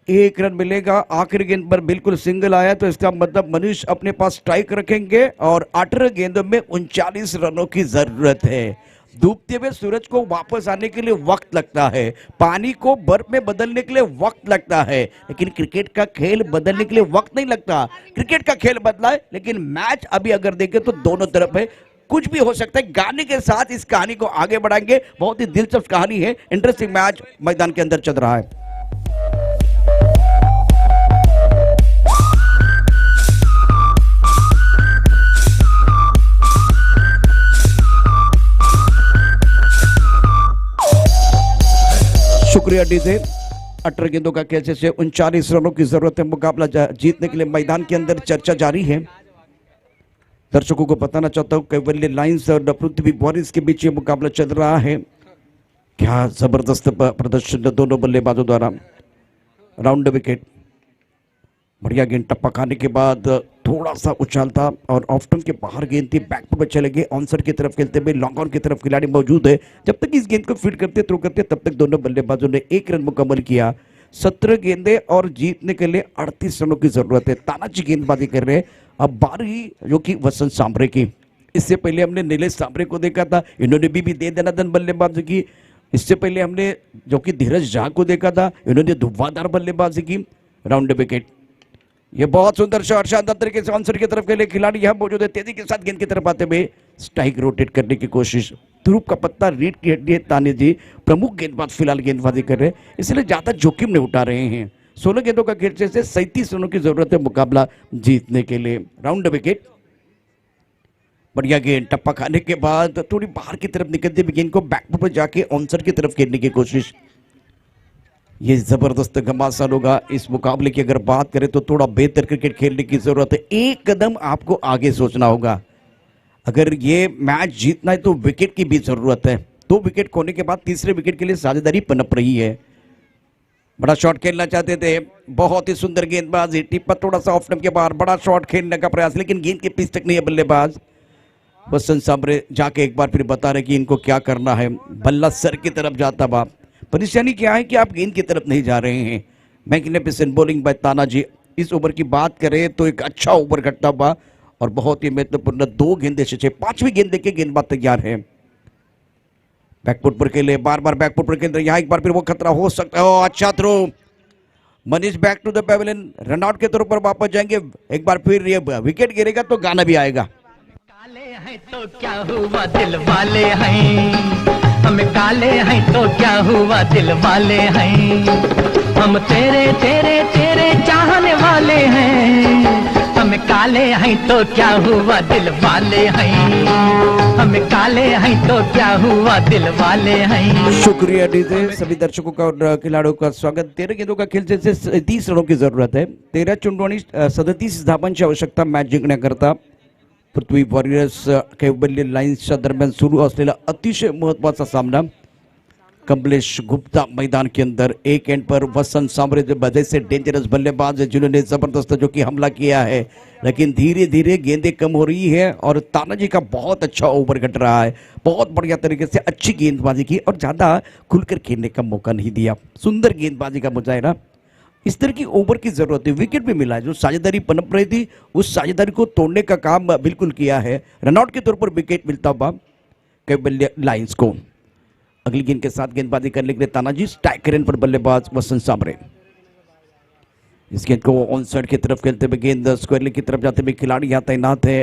एक रन मिलेगा। आखिरी गेंद पर बिल्कुल सिंगल आया, तो इसका मतलब मनीष अपने पास स्ट्राइक रखेंगे और 18 गेंदों में 39 रनों की जरूरत है। डूबते हुए सूरज को वापस आने के लिए वक्त लगता है, पानी को बर्फ में बदलने के लिए वक्त लगता है, लेकिन क्रिकेट का खेल बदलने के लिए वक्त नहीं लगता। क्रिकेट का खेल बदला है, लेकिन मैच अभी अगर देखें तो दोनों तरफ है। कुछ भी हो सकता है। गाने के साथ इस कहानी को आगे बढ़ाएंगे। बहुत ही दिलचस्प कहानी है। इंटरेस्टिंग मैच मैदान के अंदर चल रहा है। शुक्रिया डीजे। 18 गेंदों का खेल से 39 रनों की जरूरत है मुकाबला जीतने के लिए। मैदान के अंदर चर्चा जारी है। दर्शकों को बताना चाहता हूं कैवल्य लायंस और पृथ्वी वॉरियर्स के बीच ये मुकाबला चल रहा है। क्या जबरदस्त प्रदर्शन दोनों बल्लेबाजों द्वारा। राउंड विकेट, बढ़िया गेंद, टप्पा खाने के बाद थोड़ा सा उछाल था और ऑफ स्टंप के बाहर गेंद थी। बैक पर चले गए। ऑनसाइड की तरफ खेलते हुए लॉन्ग ऑन की तरफ खिलाड़ी मौजूद है। जब तक इस गेंद को फील्ड करते थ्रो करते तब तक दोनों बल्लेबाजों ने 1 रन मुकम्मल किया। 17 गेंदे और जीतने के लिए 38 रनों की जरूरत है। तानाजी गेंदबाजी कर रहे हैं। अब बारी जो कि वसंत सांभरे की। इससे पहले हमने नीलेश सांभरे को देखा था, इन्होंने भी दे दनादन बल्लेबाजी की। इससे पहले हमने जो कि धीरज झा को देखा था, इन्होंने धुआंधार बल्लेबाजी की। राउंड विकेट, ये बहुत सुंदर शॉट, शानदार तरीके से ऑनसाइड की तरफ के लिए खिलाड़ी यहां मौजूद है। तेजी के साथ गेंद की तरफ आते हुए स्ट्राइक रोटेट करने की कोशिश। ध्रुव का पत्ता, रीढ़ की हड्डी है। ताने जी प्रमुख गेंदबाज फिलहाल गेंदबाजी कर रहे हैं, इसलिए ज्यादा जोखिम नहीं उठा रहे हैं। 16 गेंदों का खेल से 37 रनों की जरूरत है मुकाबला जीतने के लिए। राउंड विकेट, बढ़िया गेंद, टप्पा खाने के बाद थोड़ी बाहर की तरफ निकलती हुई गेंद को बैक पर जाके ऑनसाइड की तरफ खेलने की कोशिश। ये जबरदस्त घमासान होगा। इस मुकाबले की अगर बात करें तो थोड़ा बेहतर क्रिकेट खेलने की जरूरत है। एक कदम आपको आगे सोचना होगा। अगर ये मैच जीतना है तो विकेट की भी जरूरत है। 2 विकेट खोने के बाद तीसरे विकेट के लिए साझेदारी पनप रही है। बड़ा शॉट खेलना चाहते थे, बहुत ही सुंदर गेंदबाजी, टिप्पा थोड़ा सा ऑफ स्टंप के बाहर, बड़ा शॉट खेलने का प्रयास, लेकिन गेंद के पिच तक नहीं है बल्लेबाज। वसंत सांभरे जाके एक बार फिर बता रहे कि इनको क्या करना है। बल्ला सर की तरफ जाता हुआ। परेशानी क्या है कि आप गेंद की तरफ नहीं जा रहे हैं। Magnificent bowling bye Tanaji. इस ओवर की बात करें तो एक अच्छा ओवर घटता हुआ और बहुत ही महत्वपूर्ण 2 गेंदे से 5वीं गेंद देके गेंदबाज तैयार है। बैकफुट पर खेले, बार बार बैकफुट पर खेल रहे। यहाँ एक बार फिर वो खतरा हो सकता है। अच्छा throw, Manish back to the pavilion, run out के तौर पर वापस जाएंगे। एक बार फिर ये विकेट गिरेगा तो गाना भी आएगा। काले हैं तो क्या हुआ दिल वाले हैं, हम काले हैं तो क्या हुआ दिल वाले हैं, हम तेरे तेरे तेरे चाहने वाले हैं, हम काले हैं तो क्या हुआ दिल वाले हैं, हम काले हैं तो क्या हुआ दिल वाले हैं। शुक्रिया डीजे। सभी दर्शकों का और खिलाड़ियों का स्वागत। 13 गेंदों का खेल से 30 रनों की जरूरत है। 13 चेंडू आणि 37 धावांची आवश्यकता मॅच जिंकण्याकरता। पृथ्वी वॉरियर्स कैवल्य लायन्सच्या दरम्यान सुरू असलेला अतिशय महत्त्वाचा सामना। कमलेश गुप्ता मैदान के अंदर। एक एंड पर वसंत सांबरे जो बड़े से डेंजरस बल्लेबाज है जिन्होंने जबरदस्त जो कि हमला किया है, लेकिन धीरे धीरे गेंदें कम हो रही है और तानाजी का बहुत अच्छा ओवर कट रहा है। बहुत बढ़िया तरीके से अच्छी गेंदबाजी की और ज़्यादा खुलकर खेलने का मौका नहीं दिया। सुंदर गेंदबाजी का मुजाहिरा। इस तरह की ओवर की जरूरत है। विकेट भी मिला, जो साझेदारी पनप रही थी उस साझेदारी को तोड़ने का काम बिल्कुल किया है। रनआउट के तौर पर विकेट मिलता हुआ कैबल्य लाइंस को। अगली गेंद के साथ गेंदबाजी करने के लिए तानाजी, स्ट्राइक रेन पर बल्लेबाज वसंत सांबरे। इस गेंद को ऑन साइड की तरफ खेलते हुए गेंद स्क्वायर की तरफ जाते हुए खिलाड़ी यहाँ तैनात है।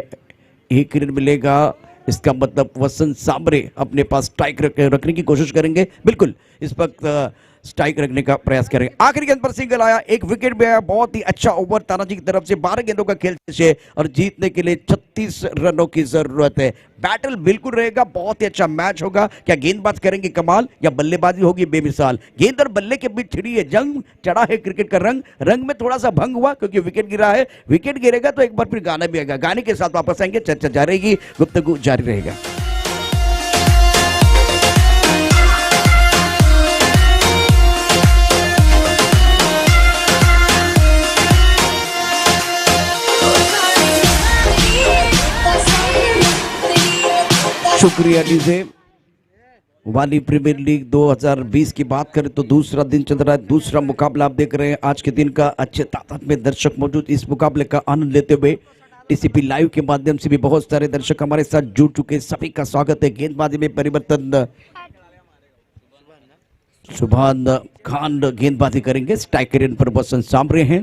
एक रन मिलेगा, इसका मतलब वसंत सांबरे अपने पास स्ट्राइक रखने की कोशिश करेंगे। बिल्कुल इस वक्त स्ट्राइक रखने का प्रयास करेंगे। आखिरी गेंद पर सिंगल आया, एक विकेट भी आया। बहुत ही अच्छा ओवर तानाजी की तरफ से। 12 गेंदों का खेल से और जीतने के लिए 36 रनों की जरूरत है। बैटल बिल्कुल रहेगा, बहुत ही अच्छा मैच होगा। क्या गेंदबाज करेंगे कमाल या बल्लेबाजी होगी बेमिसाल। गेंद और बल्ले के बीच छिड़ी है जंग, चढ़ा है क्रिकेट का रंग। रंग में थोड़ा सा भंग हुआ क्योंकि विकेट गिरा है। विकेट गिरेगा तो एक बार फिर गाना भी आएगा। गाने के साथ वापस आएंगे, चर्चा जारी रहेगी, गुफ्तगू जारी रहेगा। शुक्रिया डीजे। वाली प्रीमियर लीग 2020 की बात करें तो दूसरा दिन चल रहा है, दूसरा मुकाबला आप देख रहे हैं। आज के दिन का अच्छे तादाद में दर्शक मौजूद, इस मुकाबले का आनंद लेते हुए टीसीपी लाइव के माध्यम से भी बहुत सारे दर्शक हमारे साथ जुड़ चुके। सभी का स्वागत है। गेंदबाजी में परिवर्तन, सुभान खान गेंदबाजी करेंगे। स्ट्राइक रेन पर वसंत सांबरे हैं।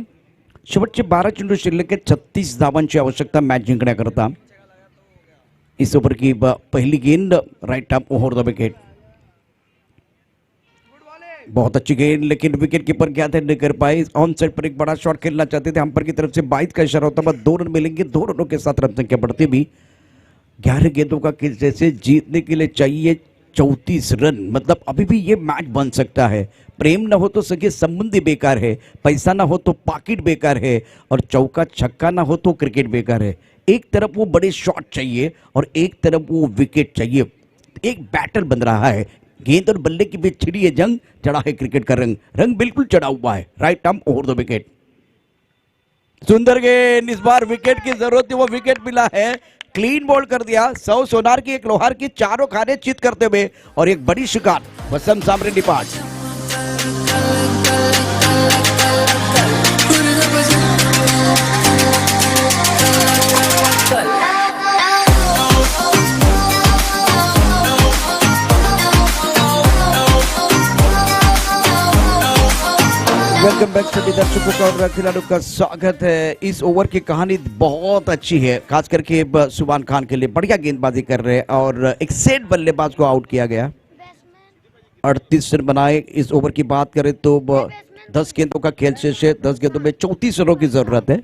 शेवटचे 12 चेंडू शिल्लक के 36 धावांची आवश्यकता मॅच जिंकण्याकरता। इस ओवर की पहली गेंद right arm over the wicket. बहुत अच्छी गेंद, लेकिन विकेट कीपर क्या थे नहीं कर पाए। ऑन साइड पर एक बड़ा शॉट खेलना चाहते थे, अंपायर की तरफ से 22 का इशारा होता है। 2 रन मिलेंगे, 2 रनों के साथ रन संख्या बढ़ती भी। 11 गेंदों का खेल जैसे जीतने के लिए चाहिए 34 रन। मतलब अभी भी ये मैच बन सकता है। प्रेम ना हो तो सगे संबंधी बेकार है, पैसा ना हो तो पाकिट बेकार है, और चौका छक्का ना हो तो क्रिकेट बेकार है। एक तरफ वो बड़े शॉट चाहिए और एक तरफ वो विकेट चाहिए। एक बैटल बन रहा है। गेंद और बल्ले के बीच छिड़ी है जंग, चढ़ा है क्रिकेट का रंग। रंग बिल्कुल चढ़ा हुआ है। Right arm over the wicket. सुंदर गेंद, इस बार विकेट की जरूरत थी, वो विकेट मिला है। क्लीन बॉल कर दिया। 100 सोनार की, एक लोहार की, चारों खाने चित करते हुए और एक बड़ी शिकार वसंत सांबरे निपाट। वेलकम बैक सभी दर्शकों का और खिलाड़ियों का स्वागत है। इस ओवर की कहानी बहुत अच्छी है, खास करके सुभान खान के लिए। बढ़िया गेंदबाजी कर रहे हैं और एक सेट बल्लेबाज को आउट किया गया। 38 रन बनाए। इस ओवर की बात करें तो 10 गेंदों का खेल शेष है। 10 गेंदों में 34 रनों की जरूरत है।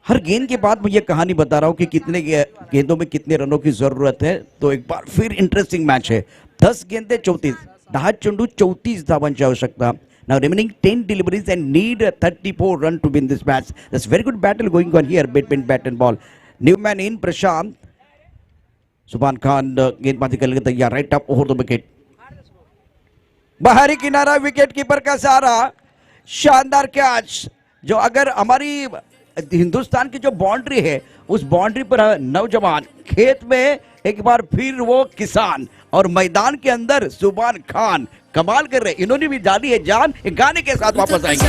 हर गेंद के बाद मैं ये कहानी बता रहा हूँ कि कितने गेंदों में कितने रनों की जरूरत है। तो एक बार फिर इंटरेस्टिंग मैच है। 10 गेंदे 34, 10 चेंडू 34 धावांची आवश्यकता। Now remaining 10 deliveries and need 34 run to win this match. That's very good battle going on here. Between bat and ball. New man in प्रशांत। सुभान खान गेंदबाजी करने के तैयार। Right up over the wicket. बाहरी किनारा, विकेट कीपर का सहारा। शानदार catch, जो अगर हमारी हिंदुस्तान की जो बाउंड्री है उस बाउंड्री पर नौजवान, खेत में एक बार फिर वो किसान, और मैदान के अंदर सुभान खान कमाल कर रहे। इन्होंने भी डाली है जान। एक गाने के साथ वापस आएंगे।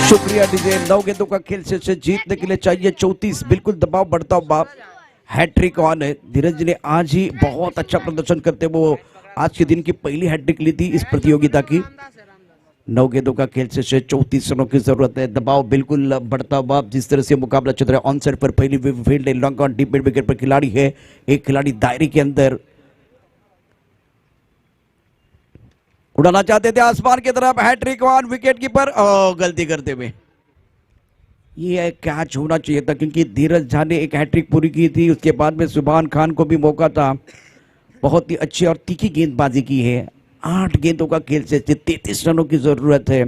शुक्रिया डीजे। 9 गेंदों का खेल से जीतने के लिए चाहिए 34। बिल्कुल दबाव बढ़ता हुआ हैट्रिक ऑन है। धीरज ने आज ही बहुत अच्छा प्रदर्शन करते वो आज के दिन की पहली हैट्रिक ली थी इस प्रतियोगिता की। 9 गेंदों का खेल से 34 रनों की जरूरत है। दबाव बिल्कुल बढ़ता हुआ जिस तरह से मुकाबला चल रहा है। ऑन साइड पर पहली फील्ड है, long on deep mid wicket पर खिलाड़ी है। एक खिलाड़ी दायरे के अंदर उड़ाना चाहते थे आसमान की तरफ। हैट्रिक ऑन, विकेट कीपर गलती करते हुए। ये कैच होना चाहिए था क्योंकि धीरज झा ने एक हैट्रिक पूरी की थी। उसके बाद में सुभान खान को भी मौका था। बहुत ही अच्छी और तीखी गेंदबाजी की है। 8 गेंदों का खेल से 33 रनों की जरूरत है।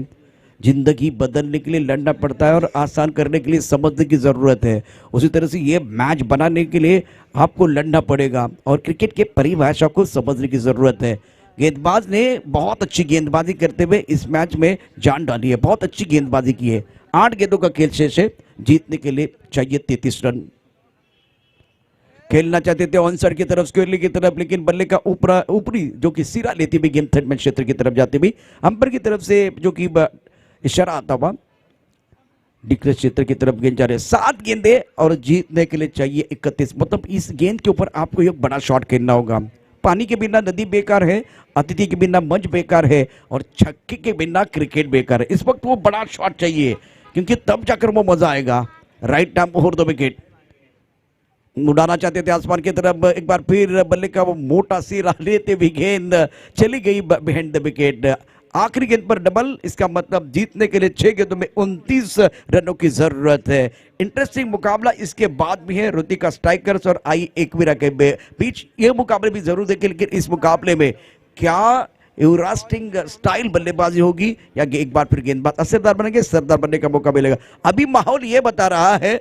जिंदगी बदलने के लिए लड़ना पड़ता है और आसान करने के लिए समझने की जरूरत है। उसी तरह से ये मैच बनाने के लिए आपको लड़ना पड़ेगा और क्रिकेट के परिभाषा को समझने की जरूरत है। गेंदबाज ने बहुत अच्छी गेंदबाजी करते हुए इस मैच में जान डाली है, बहुत अच्छी गेंदबाजी की है। 8 गेंदों का खेल शेष है, जीतने के लिए चाहिए 33 रन। खेलना चाहते थे ऑन साइड की तरफ, स्क्वेयरली की तरफ, लेकिन बल्ले का ऊपरी जो कि सिरा लेती हुई गेंद थर्ड मैन क्षेत्र की तरफ जाती हुई अंपायर की तरफ से जो कि इशारा आता हुआ डिक्लेयर क्षेत्र की तरफ गेंद जा रहे हैं। 7 गेंदे और जीतने के लिए चाहिए 31। मतलब इस गेंद के ऊपर आपको एक बड़ा शॉट खेलना होगा। पानी के बिना नदी बेकार है, अतिथि के बिना मंच बेकार है और छक्के के बिना क्रिकेट बेकार है। इस वक्त वो बड़ा शॉट चाहिए क्योंकि तब जाकर वो मजा आएगा। Right time over the wicket, उड़ाना चाहते थे आसमान की तरफ, एक बार फिर बल्ले का वो मोटा सिरा लेते हुए गेंद चली गई बिहाइंड द विकेट। आखिरी गेंद पर डबल, इसका मतलब जीतने के लिए 6 गेंदों में 29 रनों की जरूरत है। इंटरेस्टिंग मुकाबला इसके बाद भी है। ऋतिका स्ट्राइकर्स और आई एकवीरा के बीच ये मुकाबले भी जरूर देखें, लेकिन इस मुकाबले में क्या युवराज स्टाइल बल्लेबाजी होगी या एक बार फिर गेंदबाज असरदार बनेंगे, सरदार बनने का मौका मिलेगा। अभी माहौल ये बता रहा है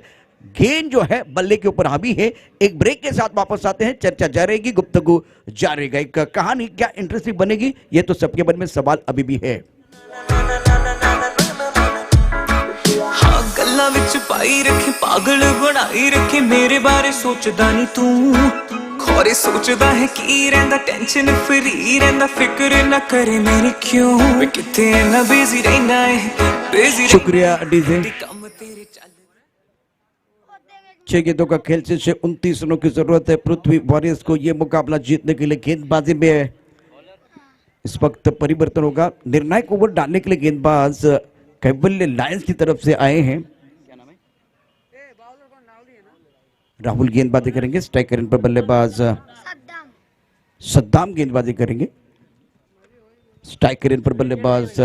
गेंद जो है बल्ले के ऊपर हावी है। एक ब्रेक के साथ वापस आते हैं, चर्चा जारी रहेगी, गुफ्तगू जारी रहेगा। एक कहानी क्या इंटरेस्टिंग बनेगी ये तो सबके मन में सवाल अभी भी है। हाँ गल्लां विच पाई रखे, पागल बनाई रखे, मेरे बारे सोचदा नहीं तू, खोरे सोचदा है की रहंदा, टेंशन फ्री रहंदा, फिक्र ना करे मेरी क्यों, मैं किथे ना बिजी रहना है, बिजी। शुक्रिया डीजे। 6 गेंदों का खेल से 29 रनों की जरूरत है पृथ्वी वॉरियर्स को ये मुकाबला जीतने के लिए। गेंदबाजी में इस वक्त परिवर्तन होगा। निर्णायक ओवर डालने के लिए गेंदबाज कैवल्य लायंस की तरफ से आए हैं। राहुल गेंदबाजी करेंगे, स्ट्राइकर पर बल्लेबाज सद्दाम गेंदबाजी करेंगे। स्ट्राइकर पर बल्लेबाज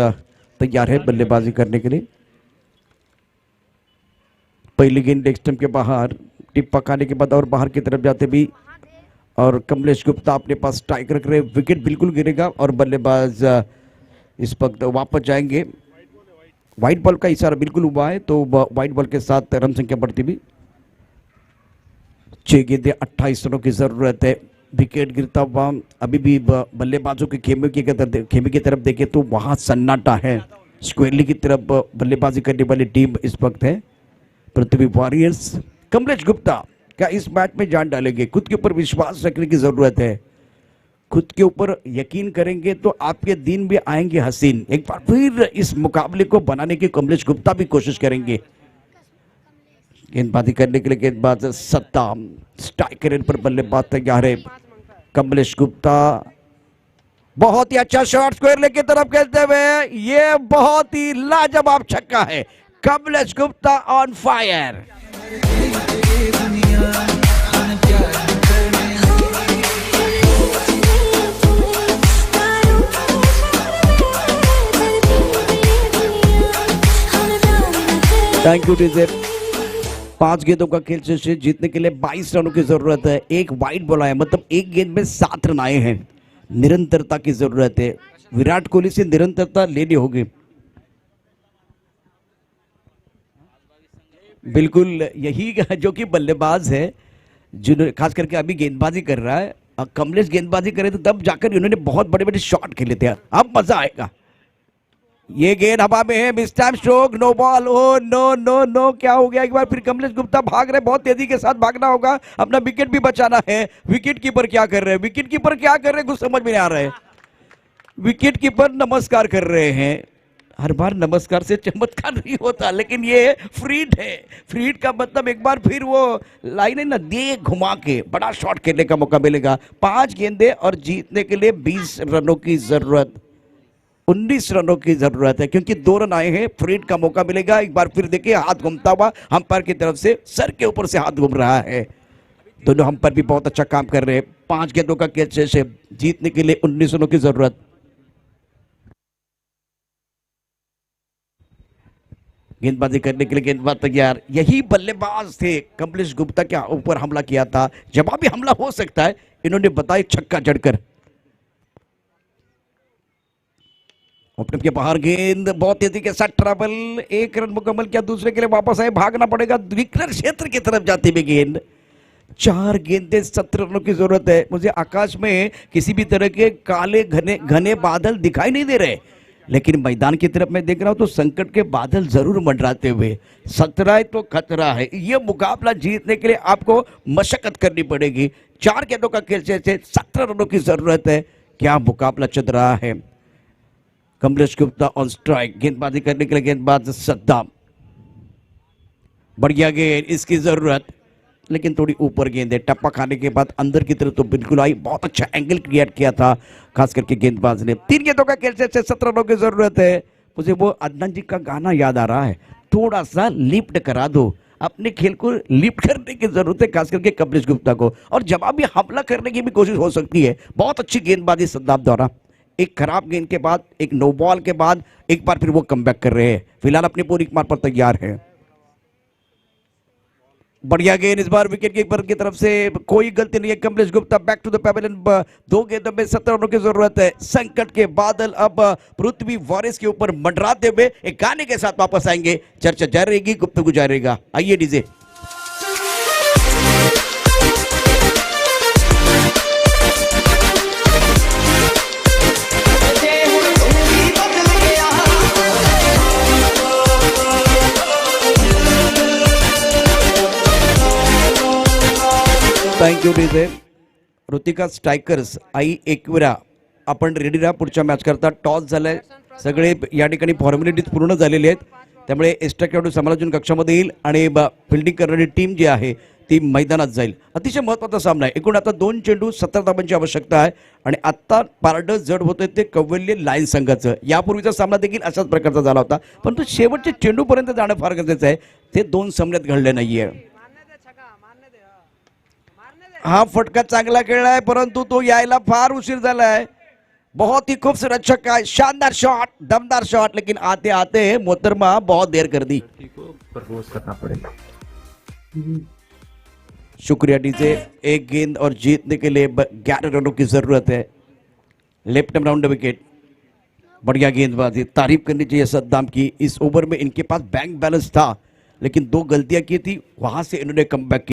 तैयार है बल्लेबाजी करने के लिए। पहली गेंद लेग स्टंप के बाहर, टिप पकाने के बाद और बाहर की तरफ जाते भी और कमलेश गुप्ता अपने पास स्ट्राइक रख रहे, विकेट बिल्कुल गिरेगा और बल्लेबाज इस वक्त वापस जाएंगे। व्हाइट बॉल का इशारा बिल्कुल हुआ है तो व्हाइट बॉल के साथ रन संख्या बढ़ती भी। 6 गेंदें 28 रनों की जरूरत है। विकेट गिरता हुआ अभी भी बल्लेबाजों के खेमे की तरफ देखें तो वहां सन्नाटा है। स्क्वेयरली की तरफ बल्लेबाजी करने वाली टीम इस वक्त है पृथ्वी वॉरियर्स। कमलेश गुप्ता क्या इस मैच में जान डालेंगे? खुद के ऊपर विश्वास रखने की जरूरत है। खुद के ऊपर यकीन करेंगे तो आपके दिन भी आएंगे हसीन। एक बार फिर इस मुकाबले को बनाने की कमलेश गुप्ता भी कोशिश करेंगे। गेंदबाजी करने के लिए गेंदबाज सद्दाम, स्ट्राइकर पर बल्लेबाज तैयार है कमलेश गुप्ता। बहुत ही अच्छा शॉट स्क्वायर की तरफ खेलते हुए, ये बहुत ही लाजवाब छक्का है। Kamlesh Gupta on fire. Thank you DJ. 5 गेंदों का खेल से जीतने के लिए 22 रनों की जरूरत है। एक वाइड बॉल आया, मतलब एक गेंद में 7 रन आए हैं। निरंतरता की जरूरत है। विराट कोहली से निरंतरता लेनी होगी। बिल्कुल यही जो कि बल्लेबाज है जिन्होंने खास करके अभी गेंदबाजी कर रहा है। कमलेश गेंदबाजी करे तो तब जाकर इन्होंने बहुत बड़े बड़े शॉट खेले थे। अब मजा आएगा। ये गेंद हवा में है, mistime stroke, no ball. Oh no no no, क्या हो गया? एक बार फिर कमलेश गुप्ता भाग रहे, बहुत तेजी के साथ भागना होगा, अपना विकेट भी बचाना है। विकेट कीपर क्या कर रहे हैं? विकेट कीपर क्या कर रहे हैं? कुछ समझ में नहीं आ रहा है। विकेट कीपर नमस्कार कर रहे हैं। हर बार नमस्कार से चमत्कार नहीं होता, लेकिन ये फ्रीड है। फ्रीड का मतलब एक बार फिर वो लाइन है ना, दे घुमा के बड़ा शॉट खेलने का मौका मिलेगा। 5 गेंदे और जीतने के लिए 20 रनों की जरूरत, 19 रनों की जरूरत है क्योंकि 2 रन आए हैं। फ्रीड का मौका मिलेगा। एक बार फिर देखिए, हाथ घूमता हुआ अंपायर की तरफ से, सर के ऊपर से हाथ घूम रहा है। दोनों अंपायर भी बहुत अच्छा काम कर रहे हैं। 5 गेंदों का खेल शेष है, जीतने के लिए 19 रनों की जरूरत। गेंदबाजी करने के लिए गेंदबाज तैयार। यही बल्लेबाज थे कमलेश गुप्ता के ऊपर हमला किया था। जवाबी हमला हो सकता है, इन्होंने बताया छक्का जड़कर। ओपनर के बाहर गेंद बहुत तेजी के साथ ट्रबल, 1 रन मुकम्मल किया, दूसरे के लिए वापस आए, भागना पड़ेगा विकेट क्षेत्र की तरफ जाती हुई गेंद। 4 गेंदें 17 रनों की जरूरत है। मुझे आकाश में किसी भी तरह के काले घने घने बादल दिखाई नहीं दे रहे, लेकिन मैदान की तरफ मैं देख रहा हूं तो संकट के बादल जरूर मंडराते हुए। 17 तो खतरा है, यह मुकाबला जीतने के लिए आपको मशक्कत करनी पड़ेगी। 4 गेंदों का खेल से 17 रनों की जरूरत है। क्या मुकाबला चल रहा है। कमलेश गुप्ता ऑन स्ट्राइक, गेंदबाजी करने के लिए गेंदबाज सद्दाम, बढ़िया गेंद, इसकी जरूरत, लेकिन थोड़ी ऊपर गेंद है। टप्पा खाने के बाद अंदर की तरफ तो बिल्कुल आई, बहुत अच्छा एंगल क्रिएट किया था खास करके गेंदबाज ने। 3 गेंदों का खेल से 17 रनों की जरूरत है। मुझे वो अदनान जी का गाना याद आ रहा है, थोड़ा सा लिफ्ट करा दो, अपने खेल को लिफ्ट करने की जरूरत है खास करके कमलेश गुप्ता को, और जवाबी हमला करने की भी कोशिश हो सकती है। बहुत अच्छी गेंदबाजी सद्दाम द्वारा। एक खराब गेंद के बाद, एक नो बॉल के बाद एक बार फिर वो कमबैक कर रहे हैं। फिलहाल अपनी पूरी मार पर तैयार है। बढ़िया गेंद, इस बार विकेट कीपर की तरफ से कोई गलती नहीं है। Kamlesh Gupta back to the pavilion. 2 गेंदों में 17 रनों की जरूरत है। संकट के बादल अब पृथ्वी वॉरिस के ऊपर मंडराते हुए एक गाने के साथ वापस आएंगे। चर्चा जारी रहेगी, गुफ्तगू जारी रहेगा। आइए DJ. Thank you DJ. Ritika strikers, Aai Ekvira, आपण रेडी राहा पुढच्या मॅच करता। टॉस झालाय, सगळे या ठिकाणी फॉर्मॅलिटीज पूर्ण झालेली आहेत, त्यामुळे एक्स्ट्रा खेळाडू समालोचन कक्षामध्ये येईल आणि फिल्डिंग करणारी टीम जी आहे ती मैदानात जाईल। अतिशय महत्त्वाचा सामना आहे। एकूण आता 2 चेंडू 17 धावांची आवश्यकता आहे आणि आता पारडं जड होतंय ते कौवल्य लायन्स संघाचं। यापूर्वीचा सामना देखील अशाच प्रकारचा झाला होता, परंतु शेवटच्या चेंडूपर्यंत जाणं फार गरजेचं आहे, ते 2 सामन्यात घडलं नाहीये। हा फटका चांगला खेळलाय, परंतु तो यायला फार उशीर झालाय। बहुत ही खूबसूरत छक्का, शानदार शॉट, दमदार शॉट, लेकिन आते आते मोहतरमा बहुत देर कर दी। शुक्रिया डीजे। 1 गेंद और जीतने के लिए 11 रनों की जरूरत है। लेफ्ट राउंड विकेट, बढ़िया गेंदबाजी, तारीफ करनी चाहिए सद्दाम की। इस ओवर में इनके पास बैंक बैलेंस था, लेकिन 2 गलतियां की थी, वहां से इन्होंने कमबैक